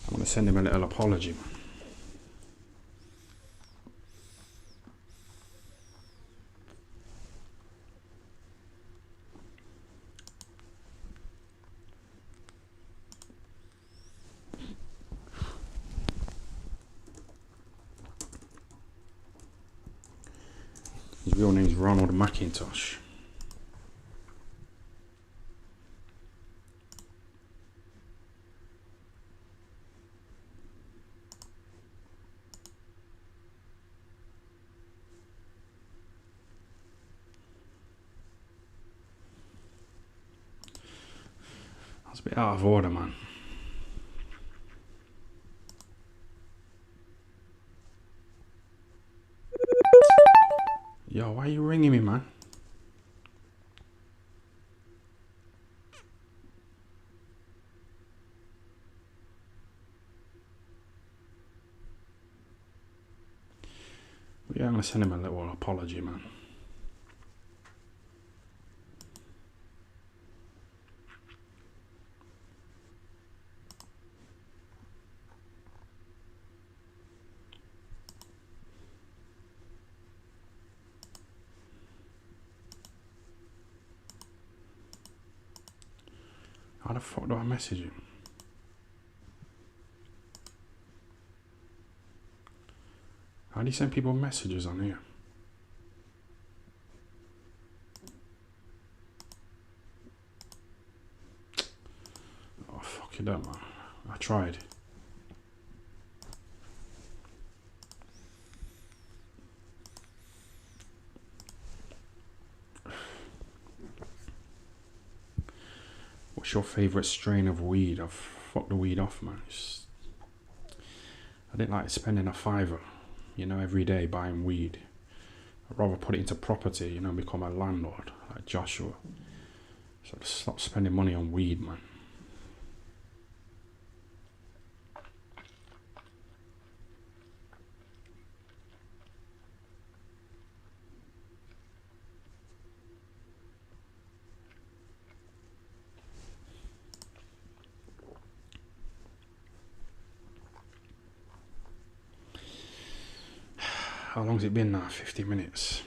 I'm going to send him a little apology, man. His real name's Ronald McIntosh. That's a bit out of order, man. Yo, why are you ringing me, man? Yeah, I'm gonna send him a little apology, man. How the fuck do I message him? How do you send people messages on here? Oh, fuck it up, man. I tried. What's your favourite strain of weed? I've fucked the weed off, man. I didn't like spending a fiver, you know, every day buying weed. I'd rather put it into property, you know, become a landlord like Joshua. So stop spending money on weed, man. How long's it been now? 50 minutes.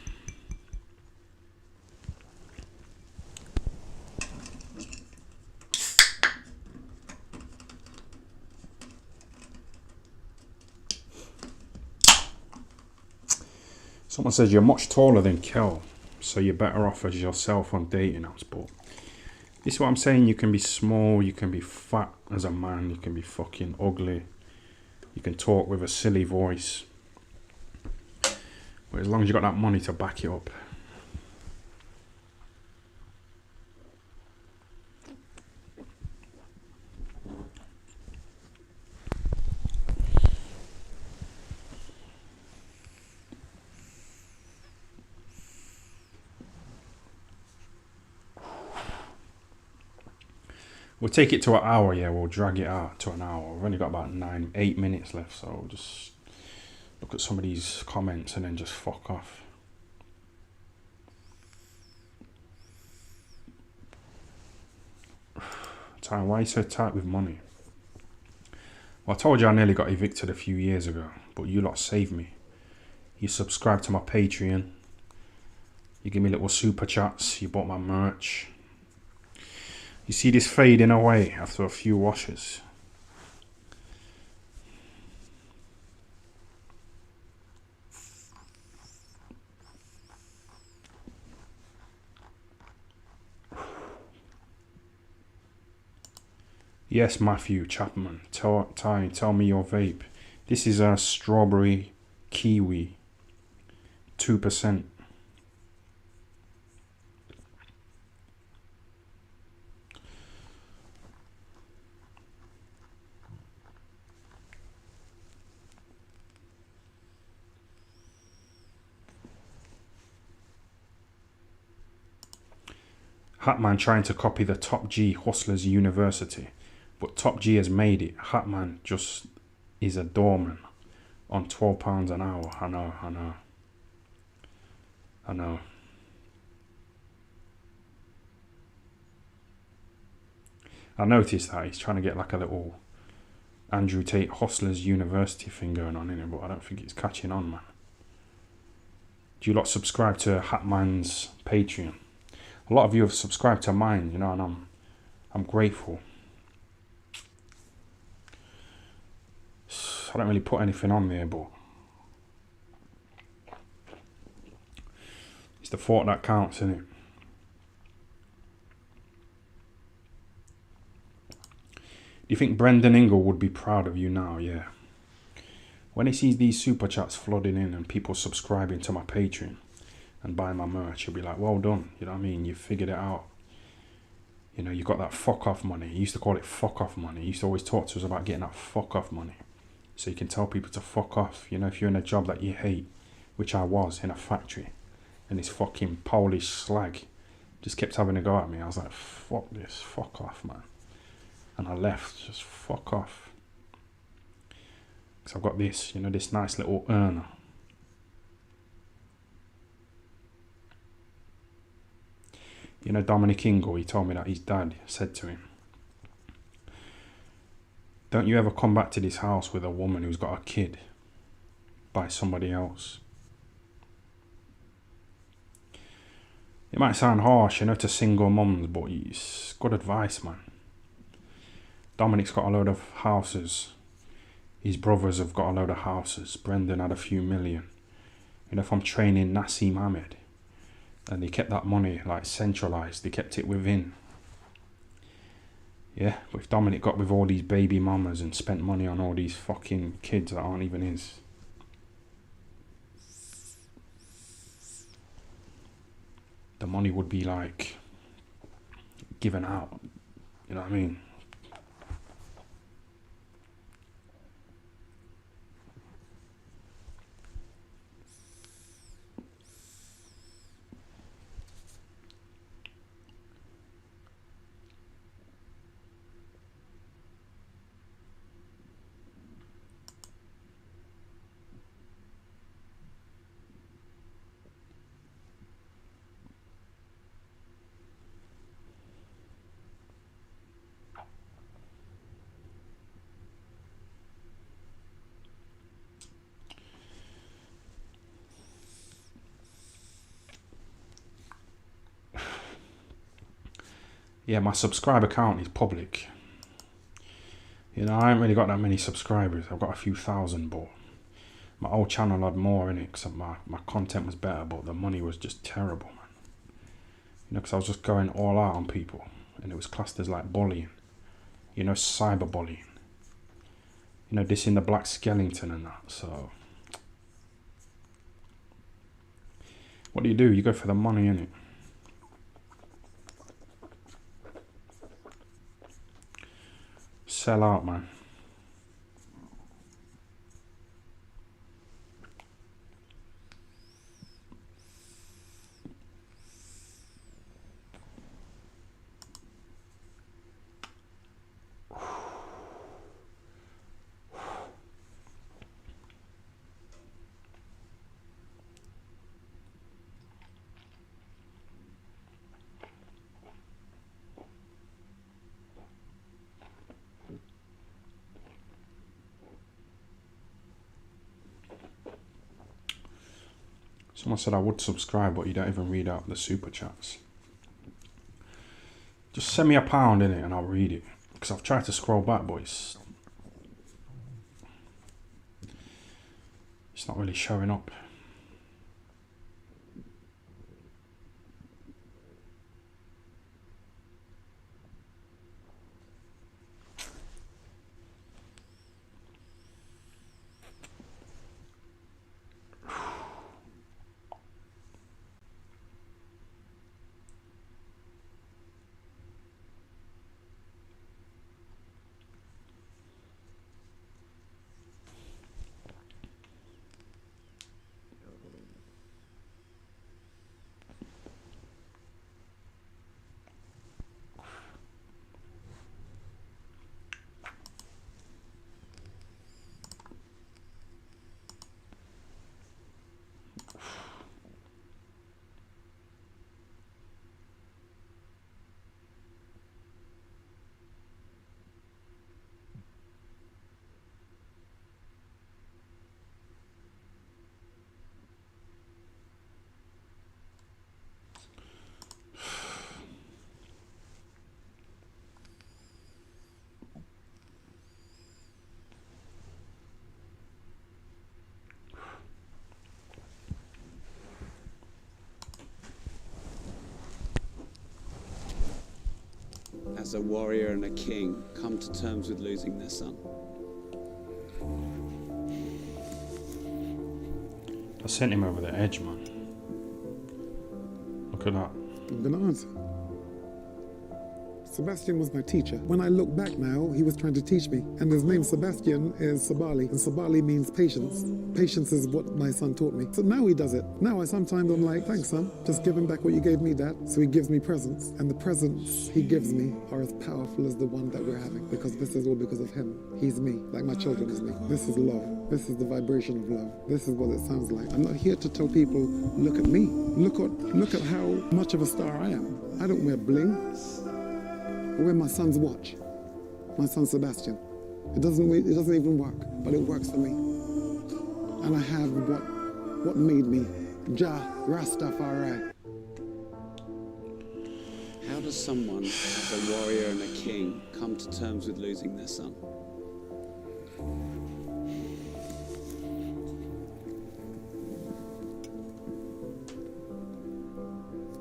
Someone says you're much taller than Kel, so you're better off as yourself on dating apps. But this is what I'm saying. You can be small, you can be fat as a man, you can be fucking ugly, you can talk with a silly voice. But as long as you got that money to back it up. We'll take it to an hour, yeah, we'll drag it out to an hour. We've only got about 8 minutes left, so we'll just look at some of these comments and then just fuck off. Ty, why are you so tight with money? Well, I told you I nearly got evicted a few years ago, but you lot saved me. You subscribed to my Patreon. You give me little super chats. You bought my merch. You see this fading away after a few washes. Yes, Matthew Chapman. Tell me your vape. This is a strawberry kiwi. 2%. Hatman trying to copy the Top G Hustlers University. But Top G has made it. Hatman just is a doorman on £12 an hour. I know. I noticed that he's trying to get like a little Andrew Tate Hustlers University thing going on in it, but I don't think it's catching on, man. Do you lot subscribe to Hatman's Patreon? A lot of you have subscribed to mine, you know, and I'm grateful. I don't really put anything on there, but it's the thought that counts, isn't it? Do you think Brendan Ingle would be proud of you now? Yeah. When he sees these super chats flooding in and people subscribing to my Patreon and buying my merch, he'll be like, well done, you know what I mean? You figured it out. You know, you got that fuck off money. He used to call it fuck off money. He used to always talk to us about getting that fuck off money. So you can tell people to fuck off. You know, if you're in a job that you hate, which I was in a factory, and this fucking Polish slag just kept having a go at me. I was like, fuck this, fuck off, man. And I left, just fuck off. Because I've got this, you know, this nice little earner. You know, Dominic Ingle, he told me that his dad said to him, don't you ever come back to this house with a woman who's got a kid by somebody else. It might sound harsh, you know, to single mums, but it's good advice, man. Dominic's got a load of houses. His brothers have got a load of houses. Brendan had a few million. You know, if I'm training Nassim Ahmed, and they kept that money like centralized, they kept it within. Yeah, but if Dominic got with all these baby mamas and spent money on all these fucking kids that aren't even his, the money would be like given out You know what I mean? Yeah, my subscriber count is public. You know, I ain't really got that many subscribers. I've got a few thousand, but my old channel had more in it because my content was better, but the money was just terrible, man. You know, because I was just going all out on people, and it was classed as like bullying. You know, cyberbullying. You know, dissing the black skeleton and that, so... What do? You go for the money, innit? Sell out, man. Someone said I would subscribe, but you don't even read out the super chats. Just send me £1 in it and I'll read it. Because I've tried to scroll back, but it's not really showing up. As a warrior and a king, come to terms with losing their son. I sent him over the edge, man. Look at that. I'm gonna answer. Sebastian was my teacher. When I look back now, he was trying to teach me. And his name Sebastian is Sabali. And Sabali means patience. Patience is what my son taught me. So now he does it. Now sometimes I'm like, thanks, son. Just give him back what you gave me, Dad. So he gives me presents. And the presents he gives me are as powerful as the one that we're having. Because this is all because of him. He's me, like my children is me. This is love. This is the vibration of love. This is what it sounds like. I'm not here to tell people, look at me. Look at how much of a star I am. I don't wear bling. I wear my son's watch, my son Sebastian. It doesn't even work, but it works for me. And I have what made me, Jah Rastafari. How does someone, as a warrior and a king, come to terms with losing their son?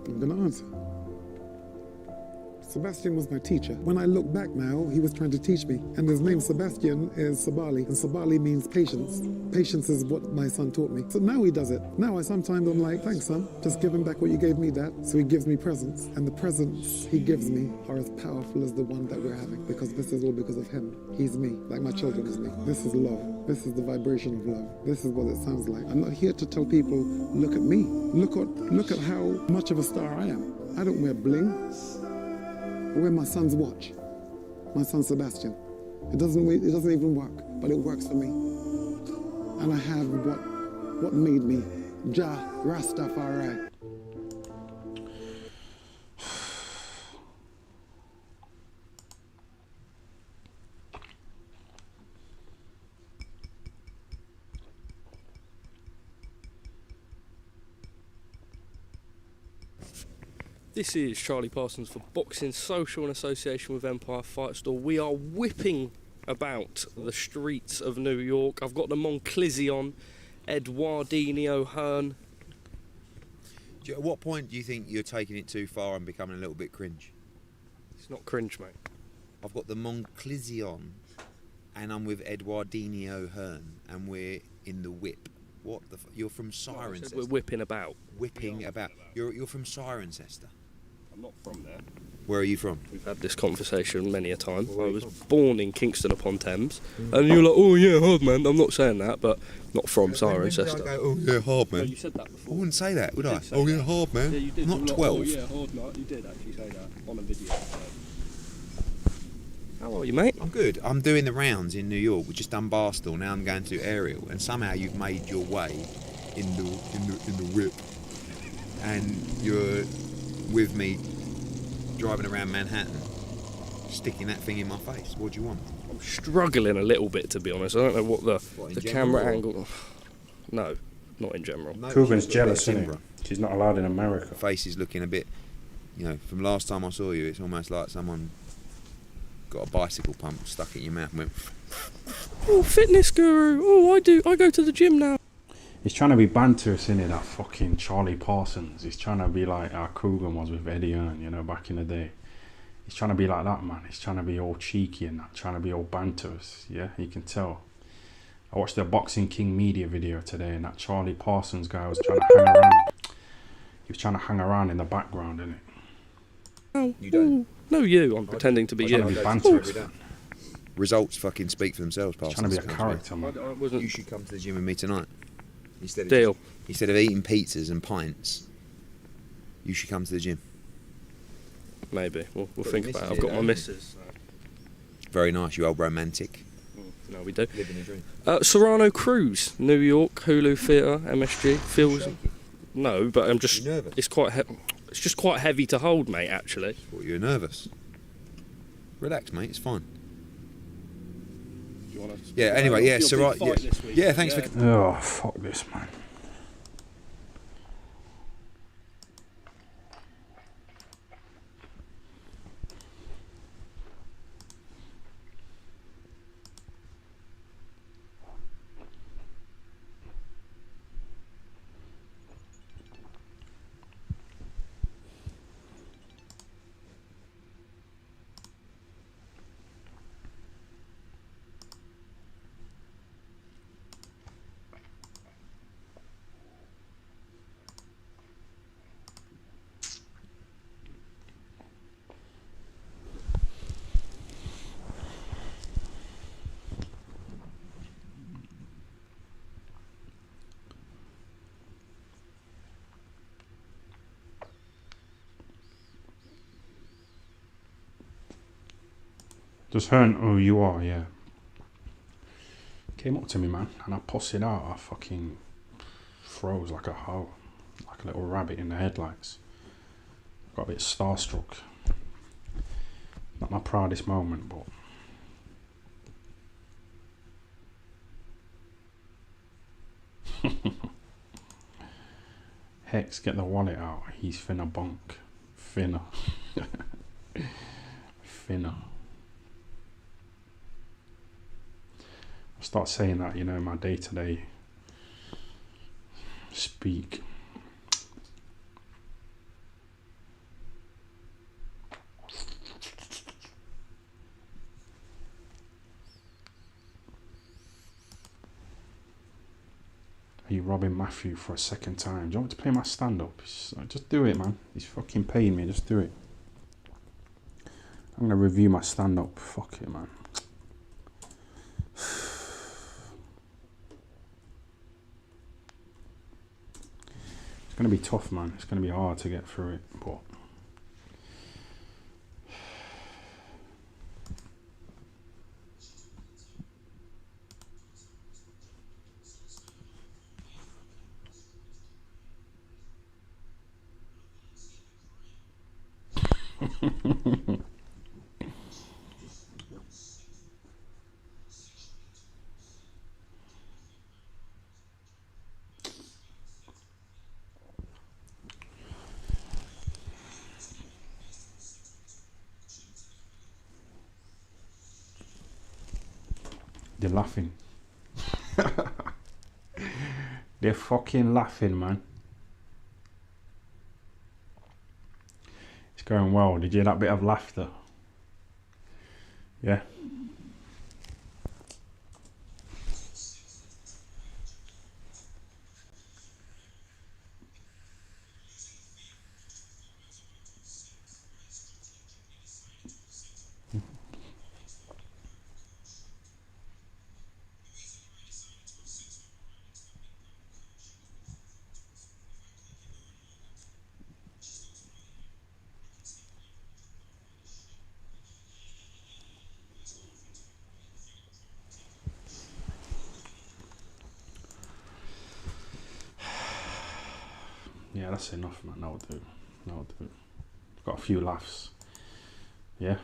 I'm gonna answer. Sebastian was my teacher. When I look back now, he was trying to teach me. And his name Sebastian is Sabali, and Sabali means patience. Patience is what my son taught me. So now he does it. Now I'm like, thanks son, just give him back what you gave me, Dad. So he gives me presents, and the presents he gives me are as powerful as the one that we're having, because this is all because of him. He's me, like my children is me. This is love. This is the vibration of love. This is what it sounds like. I'm not here to tell people, look at me. Look at how much of a star I am. I don't wear bling. I wear my son's watch. My son Sebastian. It doesn't even work, but it works for me. And I have what made me Jah Rastafari. This is Charlie Parsons for Boxing Social in association with Empire Fight Store. We are whipping about the streets of New York. I've got the Monclizion, Eduardinho Hearn. At what point do you think you're taking it too far and becoming a little bit cringe? It's not cringe, mate. I've got the Monclizion and I'm with Eduardinho Hearn and we're in the whip. What the you're from Cirencester. We're whipping about. Whipping about. You're from Cirencester. I'm not from there. Where are you from? We've had this conversation many a time. I was born in Kingston upon Thames, and you're like, oh yeah, hard man. I'm not saying that, but not from Cirencester. Oh yeah, hard man. No, you said that before. I wouldn't say that, would I? Oh yeah, hard man. Yeah, you did. I'm not 12. Oh yeah, hard man. You did actually say that on a video. How are you, mate? I'm good. I'm doing the rounds in New York. We've just done Barstool. Now I'm going to Ariel, and somehow you've made your way in the whip, and you're with me driving around Manhattan, sticking that thing in my face. What do you want? I'm struggling a little bit, to be honest. I don't know what the camera angle. No, not in general. No, Coogan's jealous, isn't he? She's not allowed in America. Face is looking a bit, from last time I saw you, it's almost like someone got a bicycle pump stuck in your mouth and went. Oh, fitness guru. Oh, I go to the gym now. He's trying to be banterous, isn't he, that fucking Charlie Parsons. He's trying to be like how Coogan was with Eddie Hearn, back in the day. He's trying to be like that, man. He's trying to be all cheeky and that, trying to be all banterous, yeah? You can tell. I watched the Boxing King media video today, and that Charlie Parsons guy was trying to hang around. He was trying to hang around in the background, isn't it? Oh, you don't. No, you. I'm pretending to be you. Trying to be banterous. Results fucking speak for themselves, Parsons. Trying to be a character, man. You should come to the gym with me tonight. Deal. Instead of eating pizzas and pints, you should come to the gym. Maybe. We'll think about it. I've got my missus. Very nice, you old romantic. No, we do. Living a dream. Serrano Cruz, New York, Hulu Theatre, MSG. Feels. No, but I'm just. You're nervous? It's just quite heavy to hold, mate, actually. Well, you're nervous. Relax, mate, it's fine. Yeah, anyway, yeah, so right. Yeah, thanks for. Oh, fuck this, man. Just heard who you are, yeah. Came up to me, man, and I pussied out. I fucking froze like a hoe, like a little rabbit in the headlights. Got a bit starstruck. Not my proudest moment, but Hex, get the wallet out. He's finna bonk. Finna. Finna. I start saying that, in my day-to-day speak. Are you robbing Matthew for a second time? Do you want me to play my stand-up? Just do it, man. He's fucking paying me. Just do it. I'm going to review my stand-up. Fuck it, man. It's going to be tough, man. It's going to be hard to get through it, but... They're laughing. They're fucking laughing, man. It's going well. Did you hear that bit of laughter? Yeah. Yeah, that's enough, man. That'll do. That'll do. Got a few laughs. Yeah.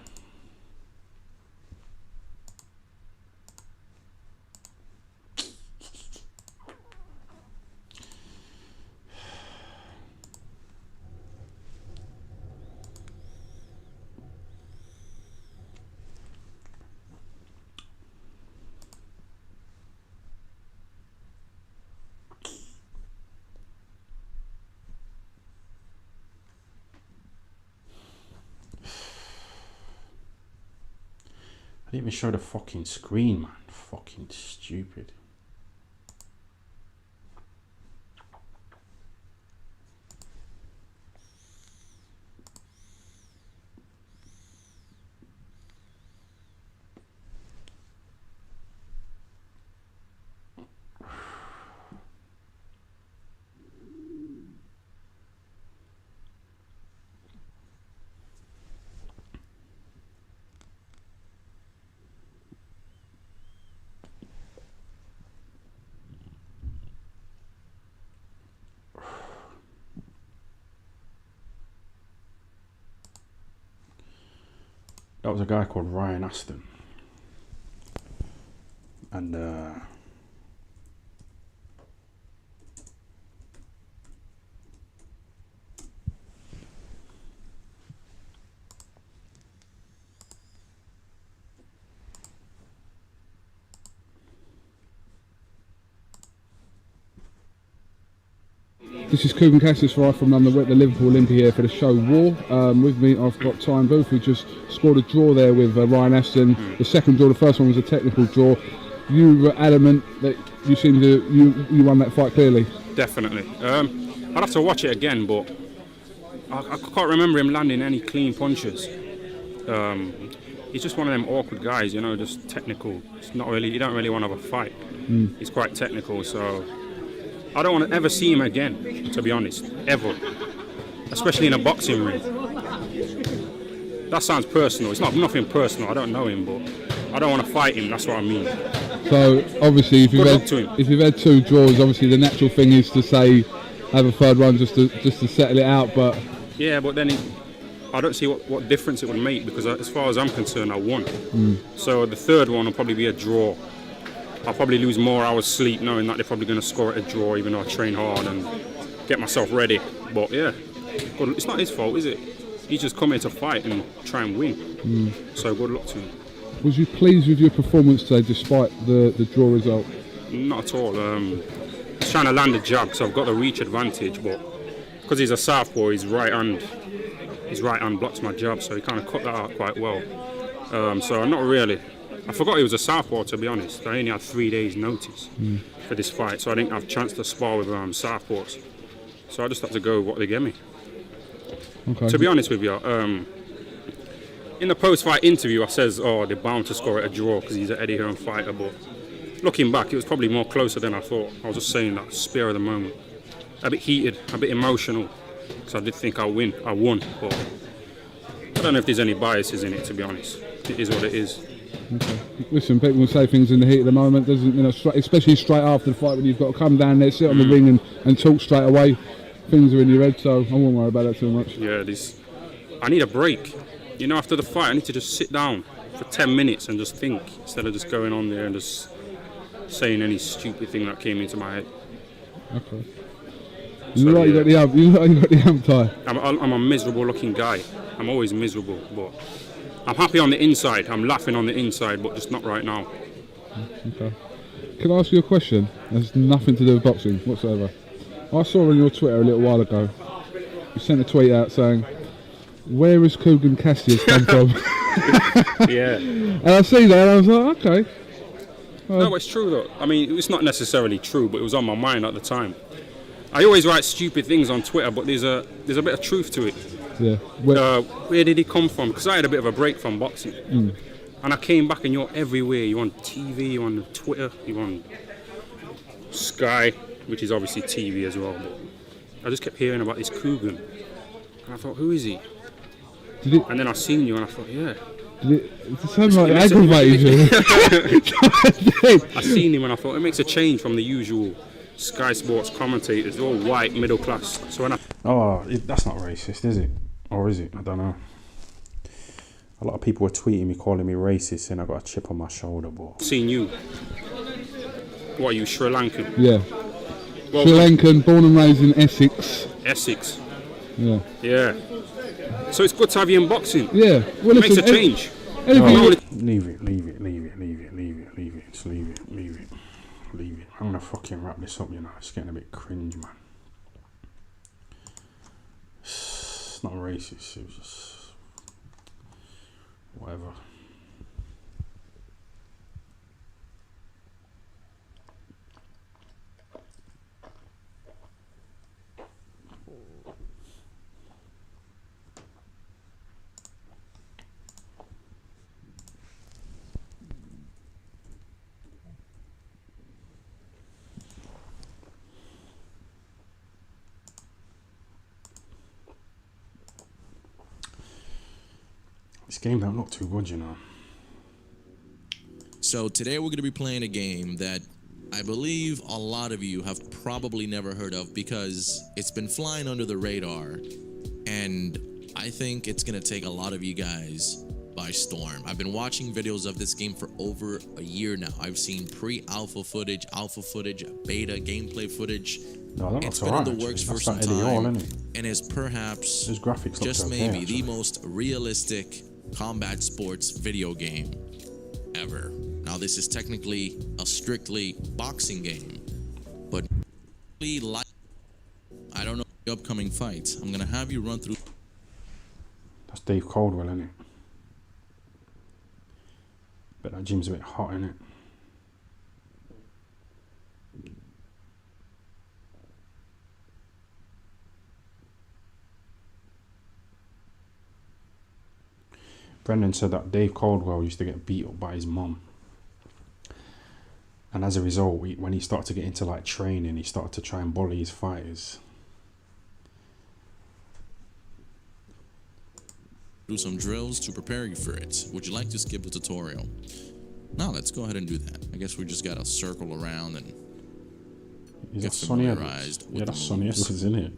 I didn't even show the fucking screen, man. Fucking stupid. That was a guy called Ryan Aston, and This is Kugan Cassius from London. We're at the Liverpool Olympia here for the show War. With me, I've got Time Booth, who just scored a draw there with Ryan Aston. The second draw, the first one was a technical draw. You were adamant that you seemed to you won that fight clearly. Definitely. I'd have to watch it again, but I can't remember him landing any clean punches. He's just one of them awkward guys, you know, just technical. It's not really. You don't really want to have a fight. He's quite technical, so. I don't want to ever see him again, to be honest, ever. Especially in a boxing ring. That sounds personal. It's not nothing personal. I don't know him, but I don't want to fight him. That's what I mean. So obviously, if you've had two draws, obviously the natural thing is to say have a third one just to settle it out. But yeah, but then I don't see what difference it would make, because as far as I'm concerned, I won. So the third one will probably be a draw. I'll probably lose more hours sleep knowing that they're probably going to score at a draw, even though I train hard and get myself ready. But yeah, it's not his fault, is it? He's just come here to fight and try and win. So good luck to him. Was you pleased with your performance today, despite the draw result? Not at all. I was trying to land a jab, so I've got the reach advantage, but because he's a southpaw, his right hand blocks my jab, so he kind of cut that out quite well. So not really. I forgot he was a southpaw, to be honest. I only had 3 days notice for this fight, so I didn't have a chance to spar with southpaws. So I just had to go with what they gave me. Okay. To be honest with you, in the post-fight interview, I says, oh, they're bound to score at a draw because he's an Eddie Hearn fighter, but looking back, it was probably more closer than I thought. I was just saying that spur of the moment. A bit heated, a bit emotional, because I did think I'd win. I won, but I don't know if there's any biases in it, to be honest. It is what it is. Okay. Listen, people will say things in the heat of the moment, doesn't, you know, especially straight after the fight when you've got to come down there, sit on the ring and talk straight away. Things are in your head, so I won't worry about that too much. Yeah, I need a break. You know, after the fight, I need to just sit down for 10 minutes and just think, instead of just going on there and just saying any stupid thing that came into my head. Okay. You got the amp tie. I'm a miserable looking guy. I'm always miserable, but I'm happy on the inside. I'm laughing on the inside, but just not right now. Okay. Can I ask you a question? There's nothing to do with boxing whatsoever. I saw on your Twitter a little while ago, you sent a tweet out saying, where has Kugan Cassius come from? Yeah. And I see that and I was like, okay. No, it's true though. I mean, it's not necessarily true, but it was on my mind at the time. I always write stupid things on Twitter, but there's a bit of truth to it. Yeah. Where did he come from? Because I had a bit of a break from boxing. And I came back and you're everywhere. You're on TV, you're on Twitter, you're on Sky, which is obviously TV as well. But I just kept hearing about this Kugan. And I thought, who is he? And then I seen you and I thought, yeah. It sounds like aggravating. I seen him and I thought, it makes a change from the usual Sky Sports commentators, all white, middle class. So when that's not racist, is it? Or is it? I don't know. A lot of people were tweeting me, calling me racist, and I got a chip on my shoulder, but seen you. What are you, Sri Lankan? Yeah. Well, Sri Lankan, born and raised in Essex. Essex. Yeah. Yeah. So it's good to have you in boxing. Yeah. Well, it makes a change. Leave it. Leave it. I'm gonna fucking wrap this up, you know. It's getting a bit cringe, man. It's not racist, it was just whatever. This game don't look too good, you know. So today we're going to be playing a game that I believe a lot of you have probably never heard of because it's been flying under the radar, and I think it's going to take a lot of you guys by storm. I've been watching videos of this game for over a year now. I've seen pre-alpha footage, beta gameplay footage. No, it's been in the works for some time, and is perhaps just maybe the most realistic combat sports video game ever. Now this is technically a strictly boxing game, but I don't know the upcoming fights. I'm gonna have you run through. That's Dave Caldwell, isn't it? But that gym's a bit hot, isn't it? Brendan said that Dave Caldwell used to get beat up by his mum. And as a result, when he started to get into like training, he started to try and bully his fighters. Do some drills to prepare you for it. Would you like to skip the tutorial? No, let's go ahead and do that. I guess we just gotta circle around and get familiarized with the moves. Sonny Edwards, isn't it?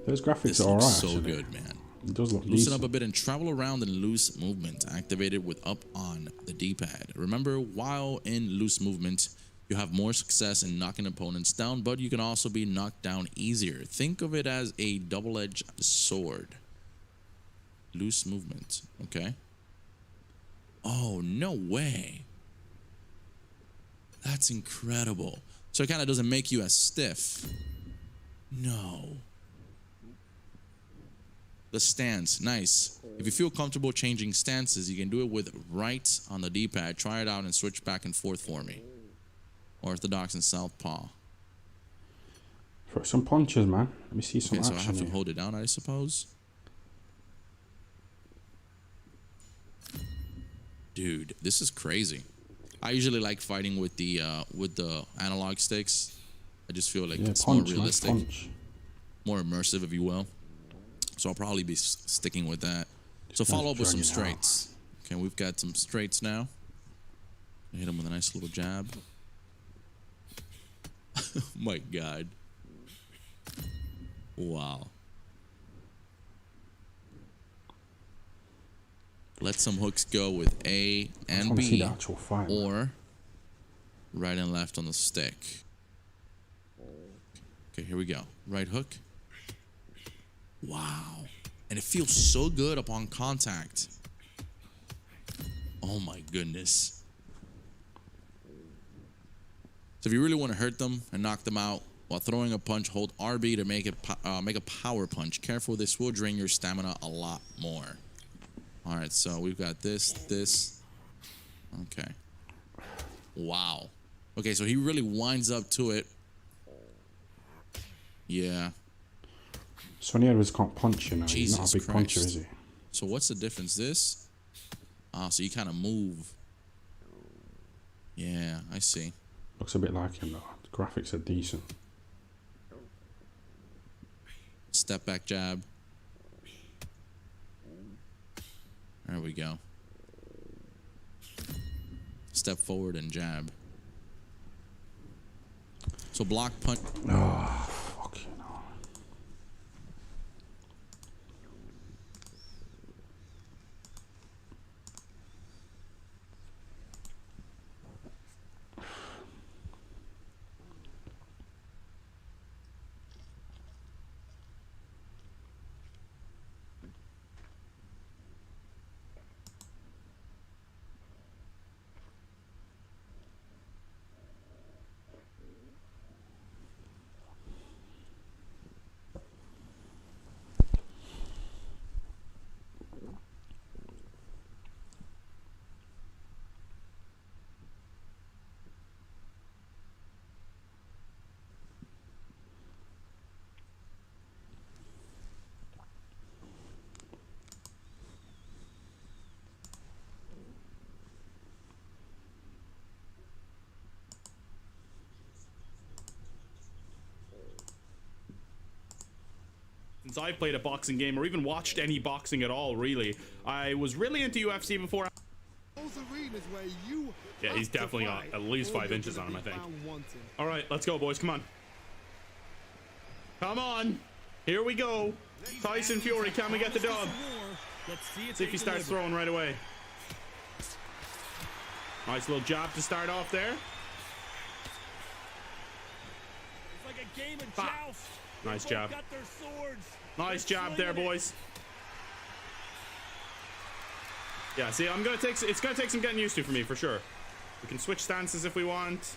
Those graphics are alright. So actually. good, man. It does look Loosen decent. up a bit and travel around in loose movement, activated with up on the D-pad. Remember, while in loose movement, you have more success in knocking opponents down, but you can also be knocked down easier. Think of it as a double-edged sword. Loose movement, okay? Oh, no way. That's incredible. So it kind of doesn't make you as stiff. No. the stance. Nice. If you feel comfortable changing stances, you can do it with right on the D-pad. Try it out and switch back and forth for me. Orthodox and southpaw. Throw some punches, man. Let me see some Okay, so action I have to here. hold it down, I suppose. Dude, this is crazy. I usually like fighting with the analog sticks. I just feel like it's punch, more realistic, man, punch. more immersive, if you will. So I'll probably be sticking with that. So follow up with some straights. Okay, we've got some straights now. Hit him with a nice little jab. Oh my God. Wow. Let some hooks go with A and B, or right and left on the stick. Okay, here we go. Right hook. Wow. And it feels so good upon contact. Oh my goodness. So if you really want to hurt them and knock them out while throwing a punch, hold RB to make a power punch. Careful, this will drain your stamina a lot more. All right, so we've got this. Okay. Wow. Okay, so he really winds up to it. Yeah. Sonny Edwards can't punch, you know. He's not Jesus a big puncher, Christ. is he? So what's the difference? This? Ah, so you kind of move. Yeah, I see. Looks a bit like him, though. The graphics are decent. Step back jab. There we go. Step forward and jab. So block punch. Oh, fuck you know. Since I've played a boxing game or even watched any boxing at all, really. I was really into UFC before. Yeah, he's definitely got at least 5 inches on him, I think. All right, let's go, boys. Come on. Come on. Here we go. Tyson Fury, can we get the dub? See if he starts throwing right away. Nice little jab to start off there. It's like a game of joust. Nice jab. Nice jab there, boys. Yeah, see, it's gonna take some getting used to for me, for sure. We can switch stances if we want.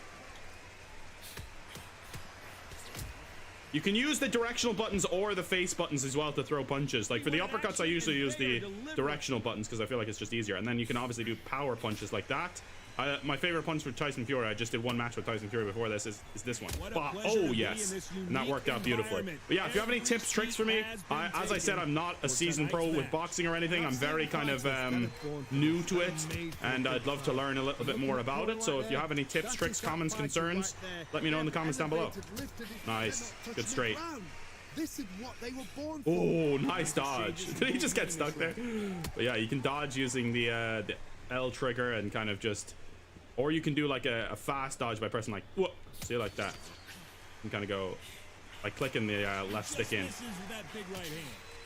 You can use the directional buttons or the face buttons as well to throw punches. Like for the uppercuts, I usually use the directional buttons because I feel like it's just easier. And then you can obviously do power punches like that. My favorite punch with Tyson Fury, I just did one match with Tyson Fury before this, is this one. Oh, yes. And that worked out beautifully. But yeah, if you have any tips, tricks for me, as I said, I'm not a seasoned pro with boxing or anything. I'm very kind of new to it, and I'd love to learn a little bit more about it. So if you have any tips, tricks, comments, concerns, let me know in the comments down below. Nice. Good straight. Oh, nice dodge. Did he just get stuck there? But yeah, you can dodge using the L trigger and kind of just... Or you can do like a fast dodge by pressing like, whoop, see, like that. And kind of go, like clicking the left stick in.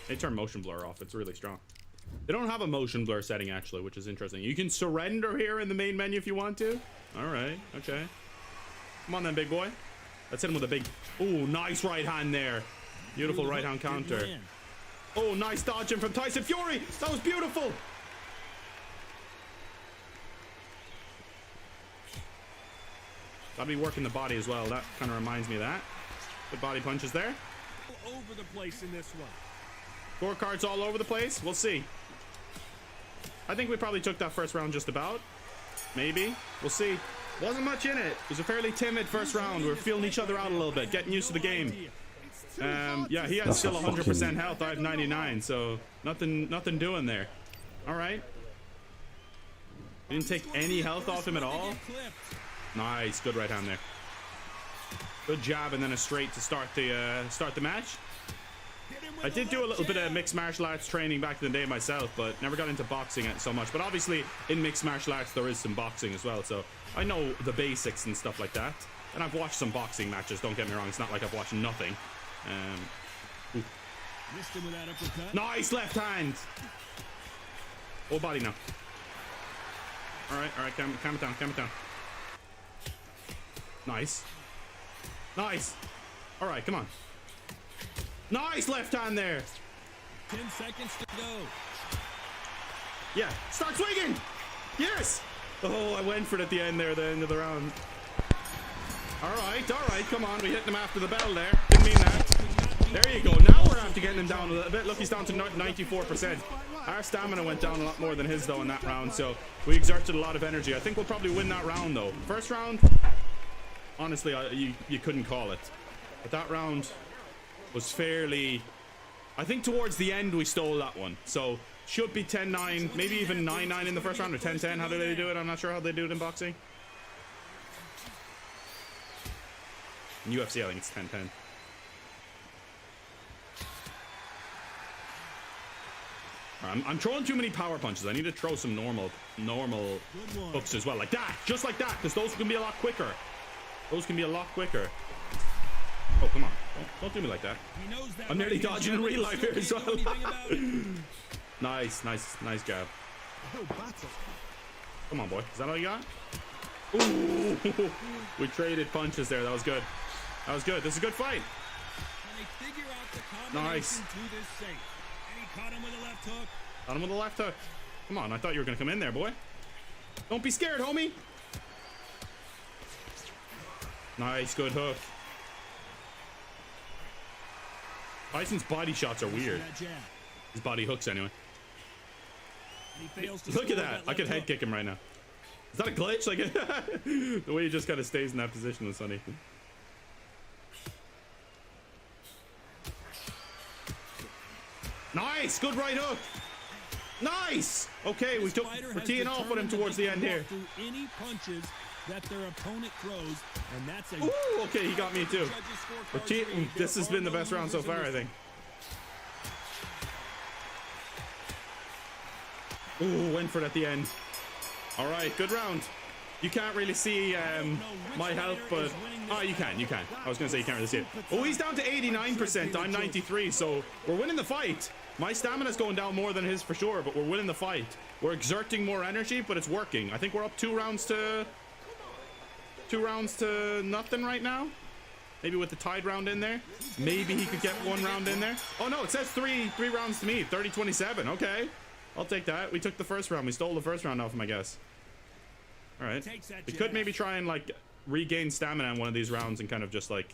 They turn motion blur off, it's really strong. They don't have a motion blur setting actually, which is interesting. You can surrender here in the main menu if you want to. All right, okay. Come on then, big boy. Let's hit him with a big, oh, nice right hand there. Beautiful right hand counter. Oh, nice dodging from Tyson Fury. That was beautiful. Gotta be working the body as well. That kind of reminds me of that. Good body punches there. Over the place in this one. Scorecards all over the place. We'll see. I think we probably took that first round just about. Maybe. We'll see. Wasn't much in it. It was a fairly timid first round. We were feeling each other out a little bit, getting used to the game. Yeah, he had still 100% health. I have 99, so nothing doing there. All right. Didn't take any health off him at all. Nice, good right hand there. Good jab and then a straight to start the match. I did do a little bit of mixed martial arts training back in the day myself, but never got into boxing it so much. But obviously, in mixed martial arts, there is some boxing as well, so I know the basics and stuff like that. And I've watched some boxing matches. Don't get me wrong; it's not like I've watched nothing. Nice left hand. Full body now. All right, calm it down. Nice. All right, come on. Nice left hand there. 10 seconds to go. Yeah, start swinging. Yes. Oh, I went for it at the end there, the end of the round. All right, come on. We hit him after the bell there. Didn't mean that. There you go. Now we're after getting him down a little bit. Look, he's down to 94%. Our stamina went down a lot more than his, though, in that round, so we exerted a lot of energy. I think we'll probably win that round, though. First round, honestly, you couldn't call it. But that round was fairly... I think towards the end, we stole that one. So, should be 10-9, maybe even 9-9 in the first round, or 10-10. How do they do it? I'm not sure how they do it in boxing. In UFC, I think it's 10-10. I'm throwing too many power punches. I need to throw some normal hooks as well, like that, just like that, because those can be a lot quicker. Oh, come on, don't do me like that. I'm nearly dodging in real life here as well. Nice jab. Come on, boy, is that all you got? Ooh, we traded punches there. That was good. This is a good fight. Nice. Caught him with a left hook. Got him with a left hook. Come on, I thought you were gonna come in there, boy. Don't be scared, homie. Nice, good hook. Tyson's body shots are weird. His body hooks, anyway. Look at that. I could head kick him right now. Is that a glitch? Like the way he just kind of stays in that position is funny. Nice, good right hook. Nice. Okay, we're teeing off with him towards the end here. Any punches that their opponent throws, and that's a... Ooh, okay, he got me too. This has been the best round so far, I think. Ooh, went for it at the end. All right, good round. You can't really see my health, but... Oh, you can. I was going to say you can't really see it. Oh, he's down to 89%. I'm 93, so we're winning the fight. My stamina's going down more than his for sure, but we're winning the fight. We're exerting more energy, but it's working. I think we're up 2 rounds to nothing right now. Maybe with the tied round in there. Maybe he could get 1 round in there. Oh, no, it says 3 rounds to me. 30-27. Okay. I'll take that. We took the first round. We stole the first round off him, I guess. All right. We could maybe try and, like, regain stamina in one of these rounds and kind of just, like,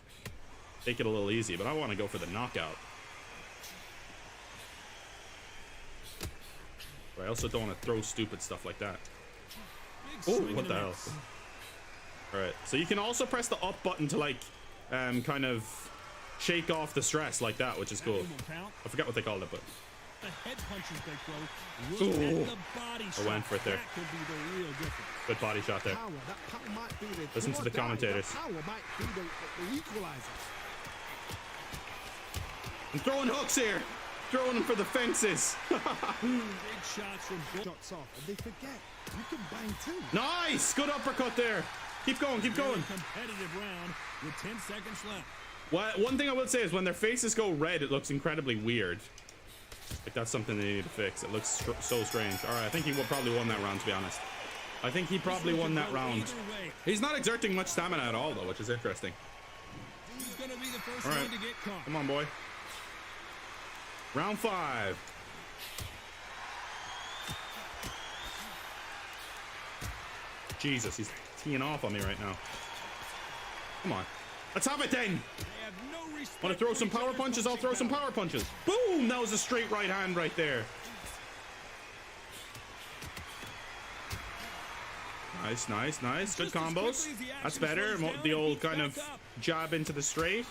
take it a little easy. But I want to go for the knockout. But I also don't want to throw stupid stuff like that. Oh, what the hell? All right. So you can also press the up button to, like, kind of shake off the stress like that, which is cool. I forgot what they called it, but... The head punches they throw. Look at the body shot. I went for it there. That could be the real difference. Good body shot there. Listen to the commentators. I'm throwing hooks here. Throwing them for the fences. Big shots from shots off. And they forget. You can bang too. Nice. Good uppercut there. Keep going. Competitive round with 10 seconds left. Well, one thing I will say is when their faces go red, it looks incredibly weird. Like, that's something they need to fix. It looks so strange. All right, I think he probably won that round, to be honest. I think he probably won that round. He's not exerting much stamina at all, though, which is interesting. All right, come on, boy. Round 5. Jesus, he's teeing off on me right now. Come on. Let's have it then. Want to throw some power punches? I'll throw some power punches. Boom! That was a straight right hand right there. Nice, nice, nice. Good combos. That's better. The old kind of jab into the straight,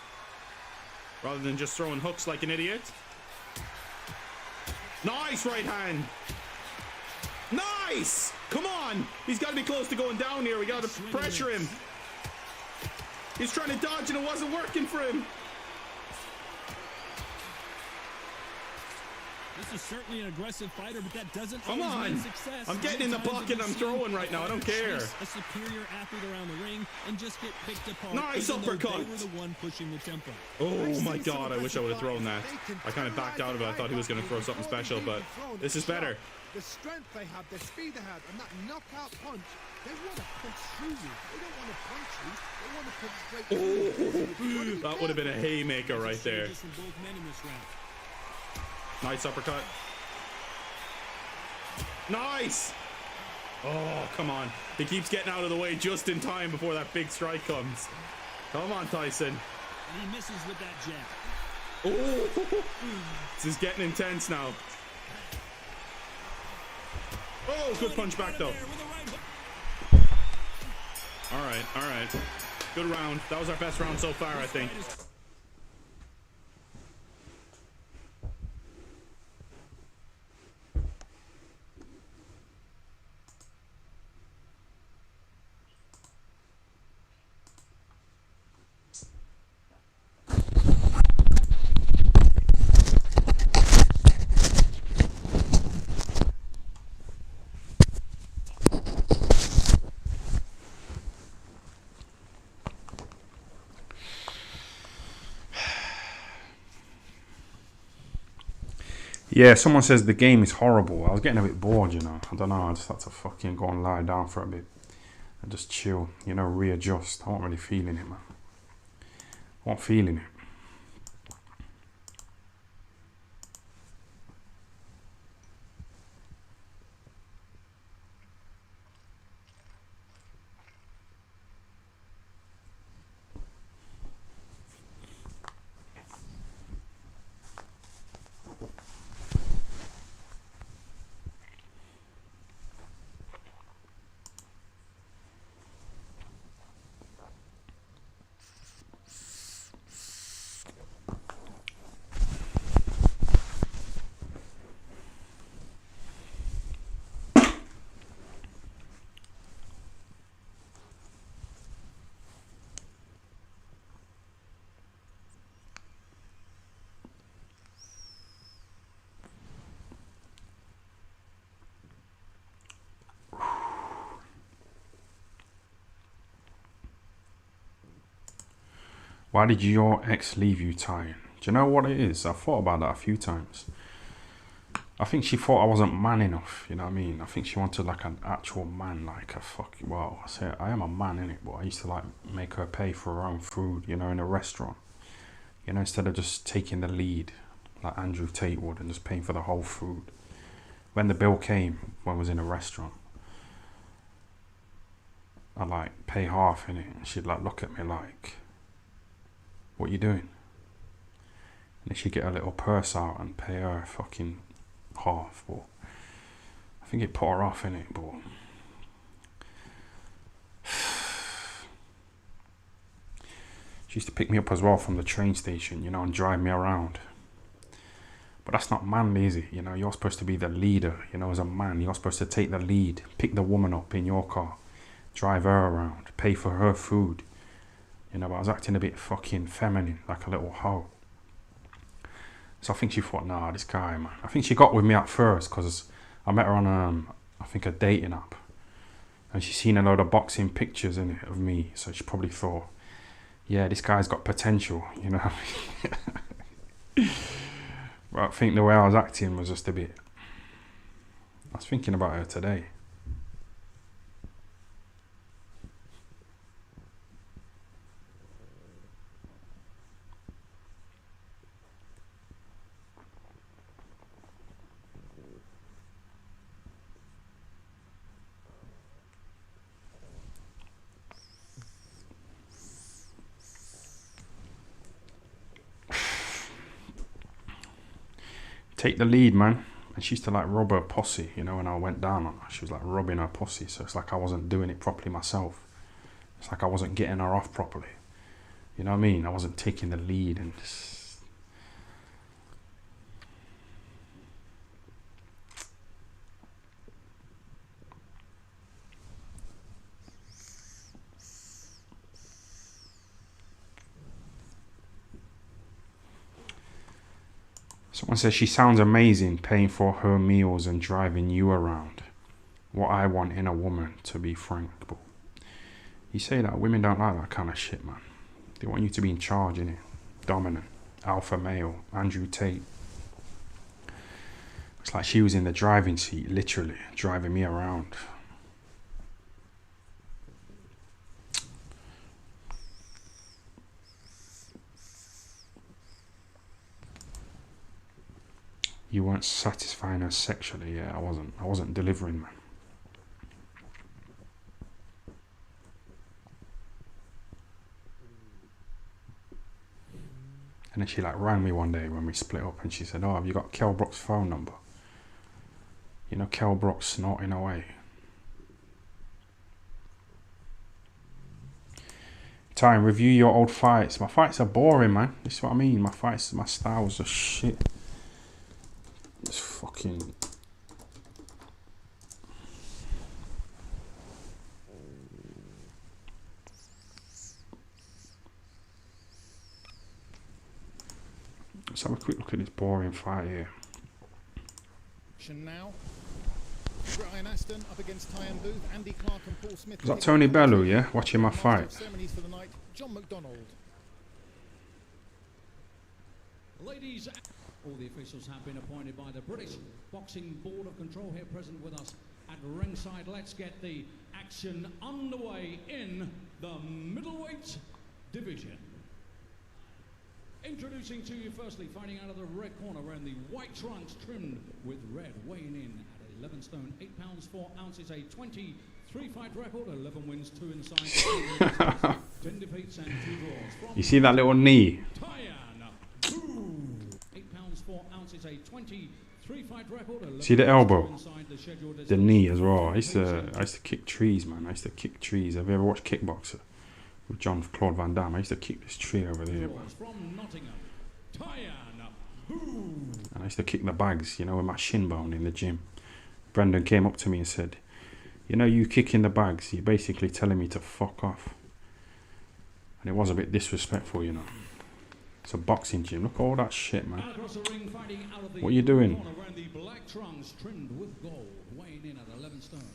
rather than just throwing hooks like an idiot. Nice right hand. Nice! Come on! He's got to be close to going down here. We got to pressure him. He's trying to dodge and it wasn't working for him. This is certainly an aggressive fighter, but that doesn't Come always on! mean success. I'm getting in the bucket. I'm throwing right now. I don't care. A superior athlete around the ring and just get picked apart. Nice even though uppercut. They were the one pushing the tempo. Oh my god! I wish I would have thrown that. I kind of backed out of it. I thought he was going to throw something special, but this is better. The strength they had, the speed they had, and that knockout punch, they want to punch through you. They don't want to punch you. They want to punch straight through you. That would have been a haymaker right there. Nice uppercut. Nice! Oh, come on. He keeps getting out of the way just in time before that big strike comes. Come on, Tyson. And he misses with that jab. Oh, this is getting intense now. Oh, good punch back though. All right. Good round. That was our best round so far, I think. Yeah, someone says the game is horrible. I was getting a bit bored, you know. I don't know. I just had to fucking go and lie down for a bit and just chill, you know, readjust. I wasn't really feeling it, man. I wasn't feeling it. Why did your ex leave you, Ty? Do you know what it is? I thought about that a few times. I think she thought I wasn't man enough, you know what I mean? I think she wanted like an actual man, like a fucking, well, I say I am a man, innit? But I used to like make her pay for her own food, you know, in a restaurant. You know, instead of just taking the lead, like Andrew Tate would, and just paying for the whole food. When the bill came, when I was in a restaurant, I'd like pay half, innit? And she'd like look at me like, what you doing? And then she'd get a little purse out and pay her fucking half. But I think it put her off, innit? But she used to pick me up as well from the train station, you know, and drive me around. But that's not manly, is it? You know, you're supposed to be the leader, you know, as a man. You're supposed to take the lead, pick the woman up in your car, drive her around, pay for her food. You know, but I was acting a bit fucking feminine, like a little hoe. So I think she thought, nah, this guy, man. I think she got with me at first because I met her on, I think, a dating app. And she seen a load of boxing pictures in it of me. So she probably thought, yeah, this guy's got potential, you know. But I think the way I was acting was just a bit... I was thinking about her today. take the lead, man. And she used to like rub her pussy, you know, when I went down on her. She was like rubbing her pussy. So it's like I wasn't doing it properly myself. It's like I wasn't getting her off properly. You know what I mean? I wasn't taking the lead and just... Someone says she sounds amazing, paying for her meals and driving you around. What I want in a woman, to be frank. But you say that women don't like that kind of shit, man. They want you to be in charge, innit? Dominant, alpha male, Andrew Tate. It's like she was in the driving seat, literally driving me around. You weren't satisfying her sexually. Yeah, I wasn't delivering, man. And then she like rang me one day when we split up, and she said, "Oh, have you got Kel Brock's phone number? You know, Kel Brock's snorting away." Time, review your old fights. My fights are boring, man. This is what I mean. My styles are shit. It's fucking... Let's have a quick look at this boring fight here. Now, Brian Aston up against Tyan Booth, Andy Clark and Paul Smith. Is that Tony Bellew, yeah? Watching my fight. Ceremonies for the night, John McDonald. Ladies, all the officials have been appointed by the British Boxing Board of Control here present with us at ringside. Let's get the action underway in the middleweight division. Introducing to you firstly, fighting out of the red corner, wearing the white trunks trimmed with red, weighing in at 11 stone, 8 pounds 4 ounces, a 23-fight record, 11 wins, 2 inside, 10 defeats and 2 draws. You see that little knee? 8 pounds 4 ounces, a 23-fight record. See the elbow? The knee as well. I used to kick trees, man. I used to kick trees. Have you ever watched Kickboxer? With Jean-Claude Van Damme. I used to kick this tree over there, man. And I used to kick the bags, you know, with my shin bone in the gym. Brendan came up to me and said, "You know, you kicking the bags, you're basically telling me to fuck off." And it was a bit disrespectful, you know. It's a boxing gym. Look at all that shit, man. What are you doing? Black trunks trimmed with gold, weighing in at 11 stone.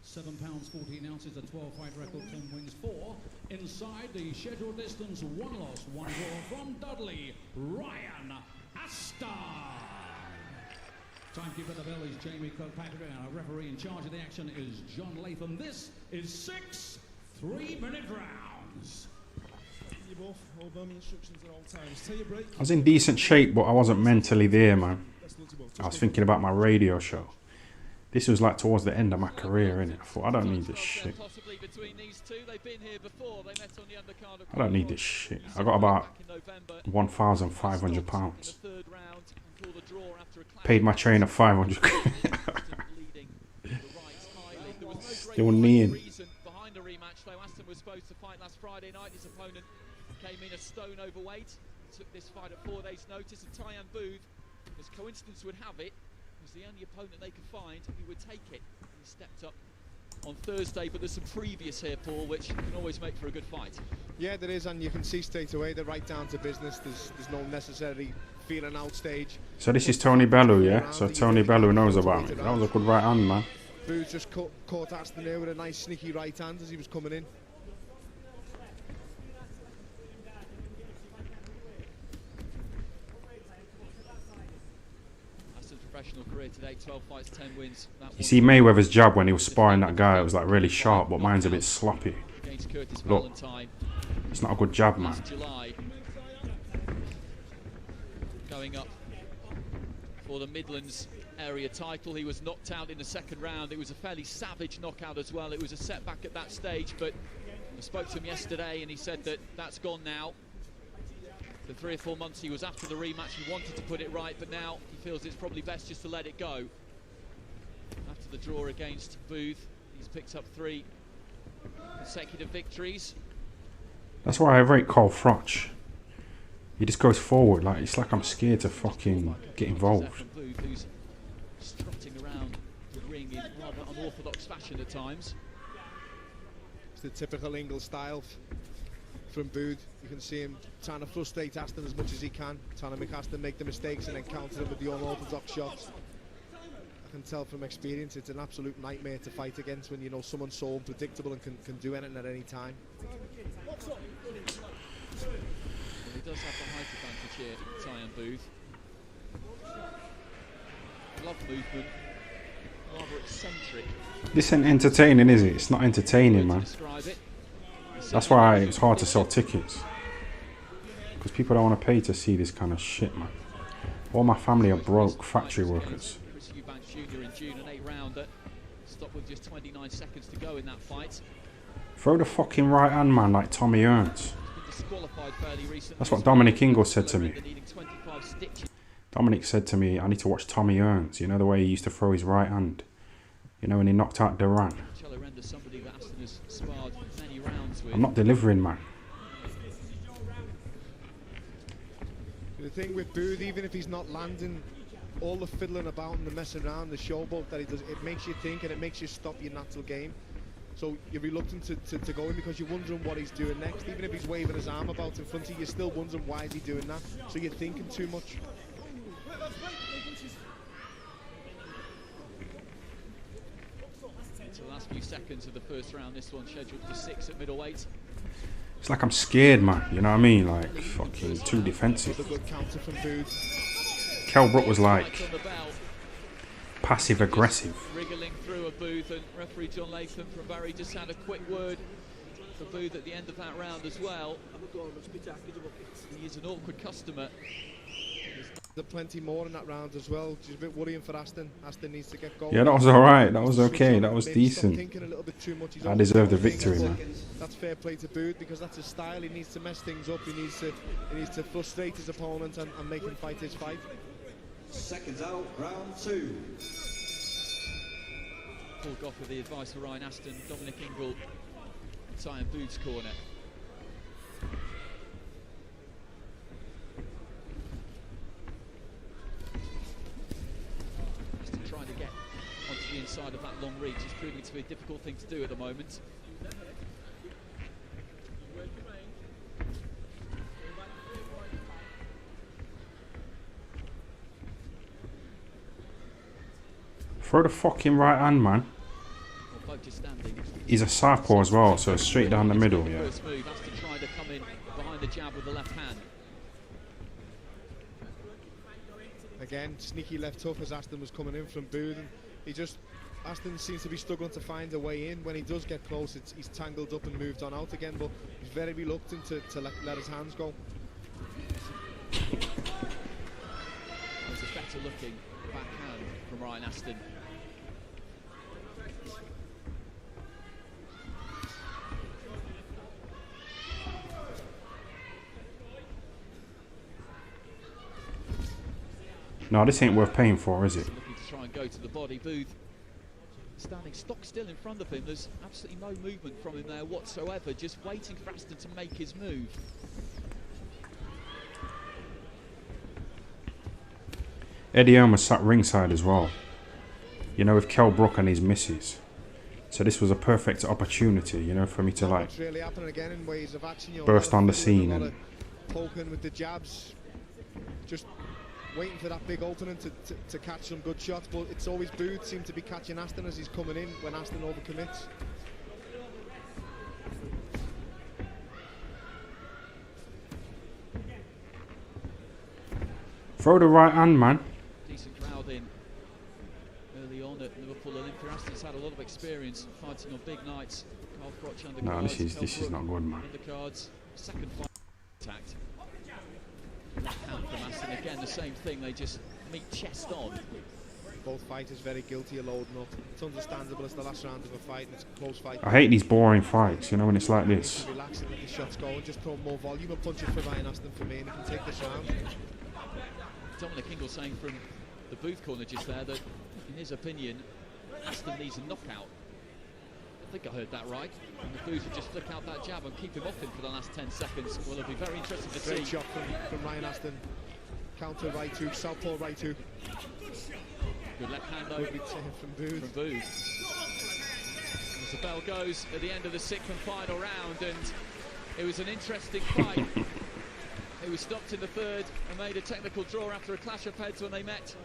7 pounds 14 ounces, a 12-fight record, 10 wins, 4 inside the scheduled distance, 1 loss, 1 draw from Dudley, Ryan Aston. Timekeeper at the bell is Jamie Kirkpatrick, and our referee in charge of the action is John Latham. This is 6 3-minute rounds. You both obey instructions at all times. Take your break. I was in decent shape, but I wasn't mentally there, man. I was thinking about my radio show. This was like towards the end of my career, innit? I thought, I don't need this shit. I don't need this shit. I got about £1,500. Paid my trainer 500 quid. Still kneeing. Behind a rematch, though, Aston was supposed to fight last Friday night. His opponent came in a stone overweight. Took this fight at 4 days' notice, and Tyan Booth, as coincidence would have it, was the only opponent they could find who would take it. He stepped up on Thursday, but there's some previous here, Paul, which can always make for a good fight. Yeah, there is, and you can see straight away they're right down to business. There's no necessarily feeling out stage. So this is Tony Bellew, yeah? So Tony Bellew knows about me. That was a good right hand, man. Booth just caught Aston there with a nice sneaky right hand as he was coming in. Aston's professional career today, 12 fights, 10 wins. You see Mayweather's jab when he was sparring that guy, it was like really sharp, but mine's a bit sloppy. Look, it's not a good jab, man. Going up for the Midlands area title. He was knocked out in the second round. It was a fairly savage knockout as well. It was a setback at that stage, but I spoke to him yesterday and he said that that's gone now. The 3 or 4 months he was after the rematch, he wanted to put it right, but now he feels it's probably best just to let it go. After the draw against Booth, he's picked up 3 consecutive victories. That's why I rate Carl Froch. He just goes forward, like it's like I'm scared to fucking get involved. Booth, who's strutting around the ring in rather unorthodox fashion at times. It's the typical Ingle style from Booth. You can see him trying to frustrate Aston as much as he can, trying to make Aston make the mistakes and then counter him with the unorthodox shots. I can tell from experience it's an absolute nightmare to fight against when you know someone's so unpredictable and can do anything at any time. Well, he does have the height advantage here, Tyan Booth. Love movement, rather eccentric. This ain't entertaining, is it? It's not entertaining, man. That's why it's hard to sell tickets. Because people don't want to pay to see this kind of shit, man. All my family are broke factory workers. Junior in June, an 8-rounder. Stopped with just 29 seconds to go in that fight. Throw the fucking right hand, man, like Tommy Ernst. That's what Dominic Ingle said to me. Dominic said to me, I need to watch Tommy Ernst. You know the way he used to throw his right hand? You know when he knocked out Duran? I'm not delivering, man. The thing with Booth, even if he's not landing, all the fiddling about and the messing around, the showboat that he does, it makes you think and it makes you stop your natural game. So you're reluctant to go in because you're wondering what he's doing next. Even if he's waving his arm about in front of you, you're still wondering why is he doing that. So you're thinking too much. So the last few seconds of the first round, this one scheduled for 6 at middleweight. It's like I'm scared, man. You know what I mean? Like, fucking too defensive. Kell Brook was like passive aggressive. Wriggling through a Booth, and referee John Latham from Barry just had a quick word for Booth at the end of that round as well. He is an awkward customer. There's plenty more in that round as well. Just a bit worrying for Aston. Aston needs to get going. Yeah, that was alright. That was okay. That was decent. I deserve the victory, man. That's fair play to Booth because that's his style. He needs to mess things up. He needs to frustrate his opponent and make him fight his fight. Seconds out, round 2. Paul Goff with the advice for Ryan Aston, Dominic Ingle, Tyan Booth's corner. Aston trying to get onto the inside of that long reach. It's proving to be a difficult thing to do at the moment. Throw the fucking right hand, man. He's a southpaw as well, so straight down the middle, yeah. First move, Aston trying to come in behind the jab with the left hand. Again, sneaky left hook as Aston was coming in from Booth. And Aston seems to be struggling to find a way in. When he does get close, he's tangled up and moved on out again, but he's very reluctant to let his hands go. That was a better looking backhand from Ryan Aston. No, this ain't worth paying for, is it? Looking to try and go to the body. Booth standing stock still in front of him. There's absolutely no movement from him there whatsoever, just waiting for Aston to make his move. Eddie Hearn was sat ringside as well. You know, with Kell Brook and his misses. So this was a perfect opportunity, you know, for me to like really again in ways of action, burst on the scene and poking with the jabs, just waiting for that big opening to catch some good shots. But it's always Booth seemed to be catching Aston as he's coming in when Aston overcommits. throw the right hand, man. Decent crowd in early on at Liverpool Olympia. Aston's had a lot of experience fighting on big nights. Carl Froch under No, cards, this is not good, man. Undercards, second fight attacked. Left hand from Aston again, the same thing. They just meet chest on. both fighters very guilty of loading up. It's understandable. It's the last round of a fight and it's a close fight. I hate these boring fights, you know, when it's like this. Relax and let the shots go and just throw more volume and punches for Ryan Aston for me, and he can take this round. Dominic Ingle saying from the booth corner just there that, in his opinion, Aston needs a knockout. I think I heard that right. And the booth would just flick out that jab and keep him off him for the last 10 seconds. Well, it'll be very interesting to see. Great shot from Ryan Aston. Counter right hook, southpaw right hook. Good left hand though from Booth. As the bell goes at the end of the 6th and final round, and it was an interesting fight. It was stopped in the 3rd and made a technical draw after a clash of heads when they met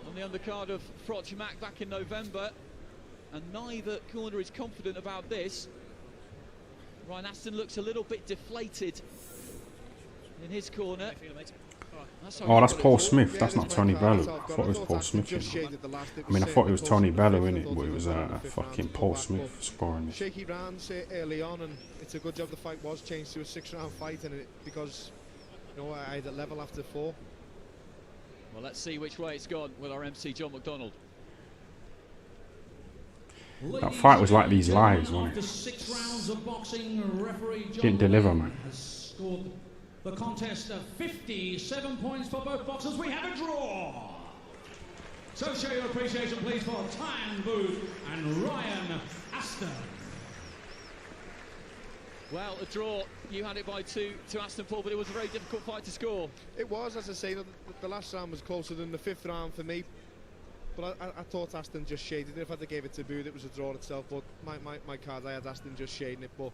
on the undercard of Frochmac back in November, and neither corner is confident about this. Ryan Aston looks a little bit deflated in his corner. Oh, that's Paul Smith. That's not Tony Bellew. I thought it was Paul Smith. You know. I mean, I thought it was Tony Bellew in it, but it was fucking Paul Smith scoring. Shaky rounds early on, and it's a good job the fight was changed to a 6-round fight, and because you know I had a level after 4. Well, let's see which way it's gone with our MC John McDonald. That fight was like these lives, wasn't it? 6 rounds of boxing, referee John Didn't deliver, man. has scored the contest of 57 points for both boxers. We have a draw. So show your appreciation, please, for Tyan Booth and Ryan Aston. Well, a draw. You had it by 2 to Aston, Paul, but it was a very difficult fight to score. It was, as I say, the last round was closer than the 5th round for me. But I thought Aston just shaded it. If I'd gave it to Booth, it was a draw itself. But my card, I had Aston just shading it. But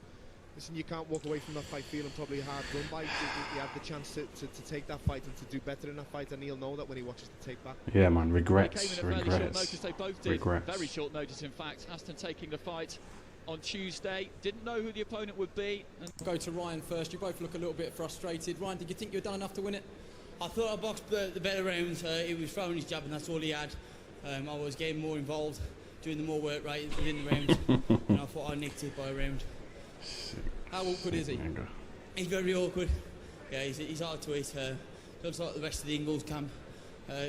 listen, you can't walk away from that fight feeling probably hard done by. You had the chance to take that fight and to do better in that fight, and he'll know that when he watches the tape back. Yeah, man, regrets. They came in at fairly short notice. They both did. Very short notice, in fact. Aston taking the fight on Tuesday. Didn't know who the opponent would be. And go to Ryan first. You both look a little bit frustrated. Ryan, did you think you were done enough to win it? I thought I boxed the better rounds. He was throwing his jab and that's all he had. I was getting more involved, doing the more work right within the round, and I thought I nicked it by a round. How awkward is he? He's very awkward. Yeah, he's hard to hit. Looks like the rest of the Ingalls camp.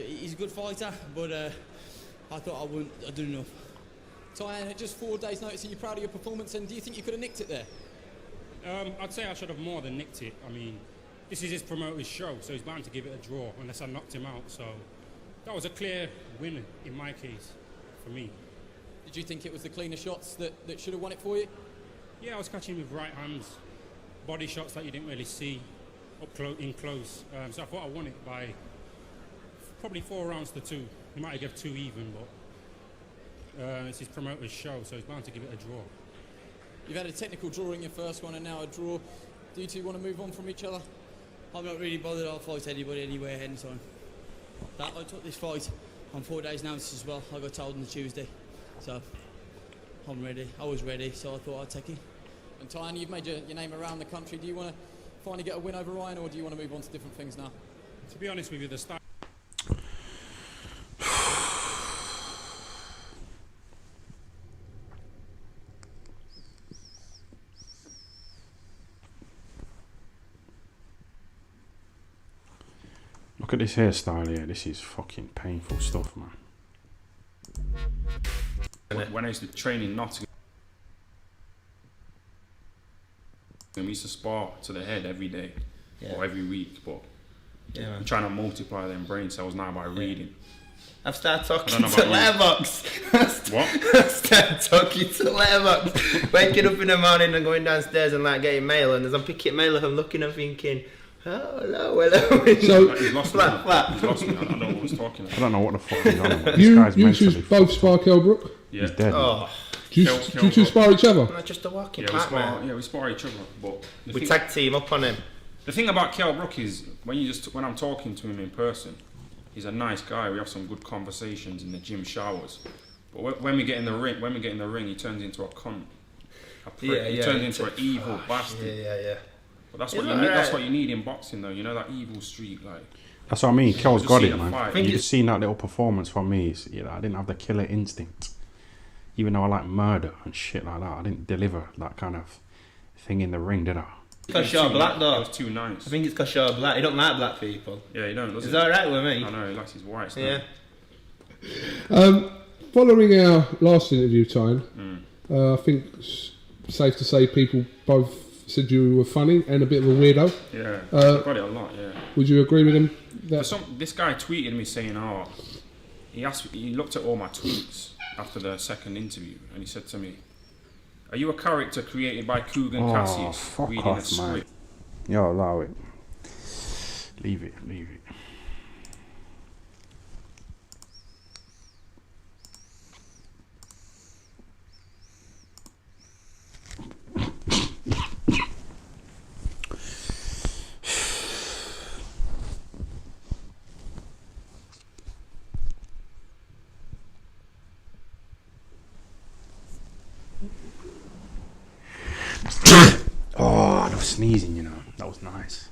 He's a good fighter, but I thought I'd done enough. Tyan, just 4 days' notice, are you proud of your performance, and do you think you could have nicked it there? I'd say I should have more than nicked it. I mean, this is his promoter's show, so he's bound to give it a draw unless I knocked him out. So that was a clear win in my case, for me. Did you think it was the cleaner shots that should have won it for you? Yeah, I was catching with right hands, body shots that you didn't really see in close. So I thought I won it by probably 4 rounds to 2. He might have given 2 even, but it's his promoter's show, so he's bound to give it a draw. You've had a technical draw in your first one and now a draw. Do you two want to move on from each other? I'm not really bothered. I'll fight anybody anywhere anytime. I took this fight on 4 days' notice as well. I got told on the Tuesday, so I'm ready. I was ready, so I thought I'd take it. And Tyan, you've made your name around the country. Do you want to finally get a win over Ryan, or do you want to move on to different things now? To be honest with you, the start. Look at this hairstyle here. This is fucking painful stuff, man. When I used to train in Nottingham, we used to spar to the head every day or every week, but I'm trying to multiply them brain cells now by reading. I've started talking to Letterbox. What? I've started talking to Letterbox. Waking up in the morning and going downstairs and like getting mail, and as I'm picking mail up, I'm looking and thinking, oh, hello. So he's lost me. He's lost me. I don't know what he's talking about. I don't know what the fuck he's on about. You two both spar Kell Brook? Yeah. He's dead. Oh. Do you two spar each other? Not just a walking pack, man. Yeah, we spar each other. But we tag team up on him. The thing about Kell Brook is when I'm talking to him in person, he's a nice guy. We have some good conversations in the gym showers. But when we get in the ring, he turns into a cunt. He turns into an evil bastard. Yeah. But that's what you need. That's what you need in boxing, though. You know, that evil streak, like. That's what I mean. Kell's got it, man. I think you just seen that little performance from me. I didn't have the killer instinct. Even though I like murder and shit like that, I didn't deliver that kind of thing in the ring, did I? Because you're black, though. It was too nice. I think it's because you're black. You don't like black people. Yeah, you don't. It's alright with me. I know, he likes his whites. Yeah. Following our last interview time, I think it's safe to say people both said you were funny and a bit of a weirdo. Yeah, I got it a lot, yeah. Would you agree with him? This guy tweeted me saying, he looked at all my tweets after the second interview and he said to me, "Are you a character created by Coogan Cassius reading a script?" Man. Yo, allow it. Leave it. Oh, no sneezing, you know. That was nice.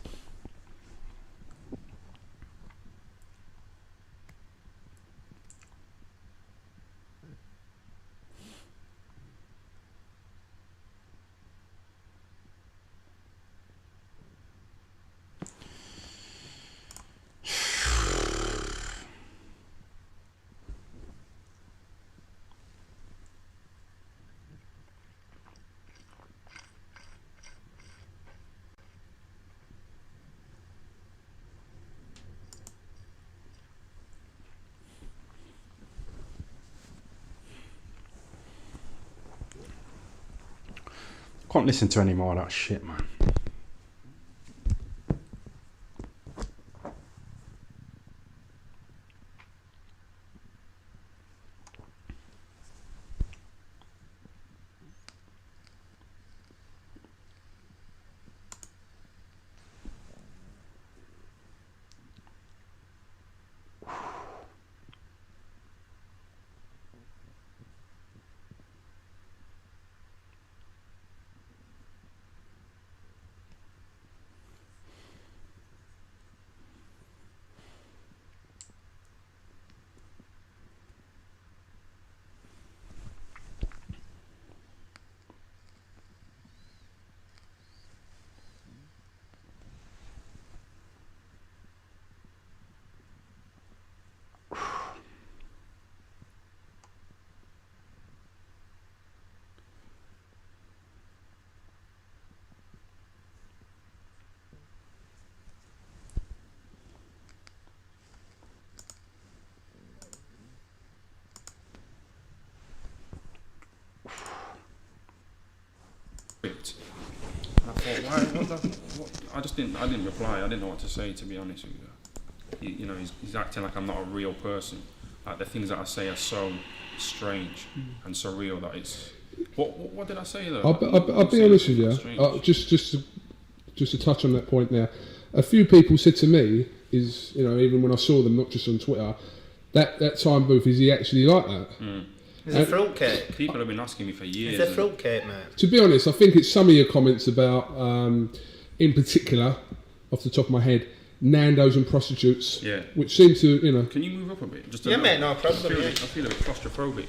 Can't listen to any more of that shit, man. And I thought, I didn't reply. I didn't know what to say, to be honest with you. You know, he's acting like I'm not a real person. Like the things that I say are so strange and surreal that it's. What did I say though? I'll be honest with you. Just to touch on that point there, a few people said to me, even when I saw them, not just on Twitter, that time Booth, is he actually like that? He's a fruitcake. People have been asking me for years. He's a fruitcake, man. To be honest, I think it's some of your comments about, in particular, off the top of my head, Nando's and prostitutes. Yeah. Which seem to, Can you move up a bit? Mate, no problem. I feel a bit claustrophobic.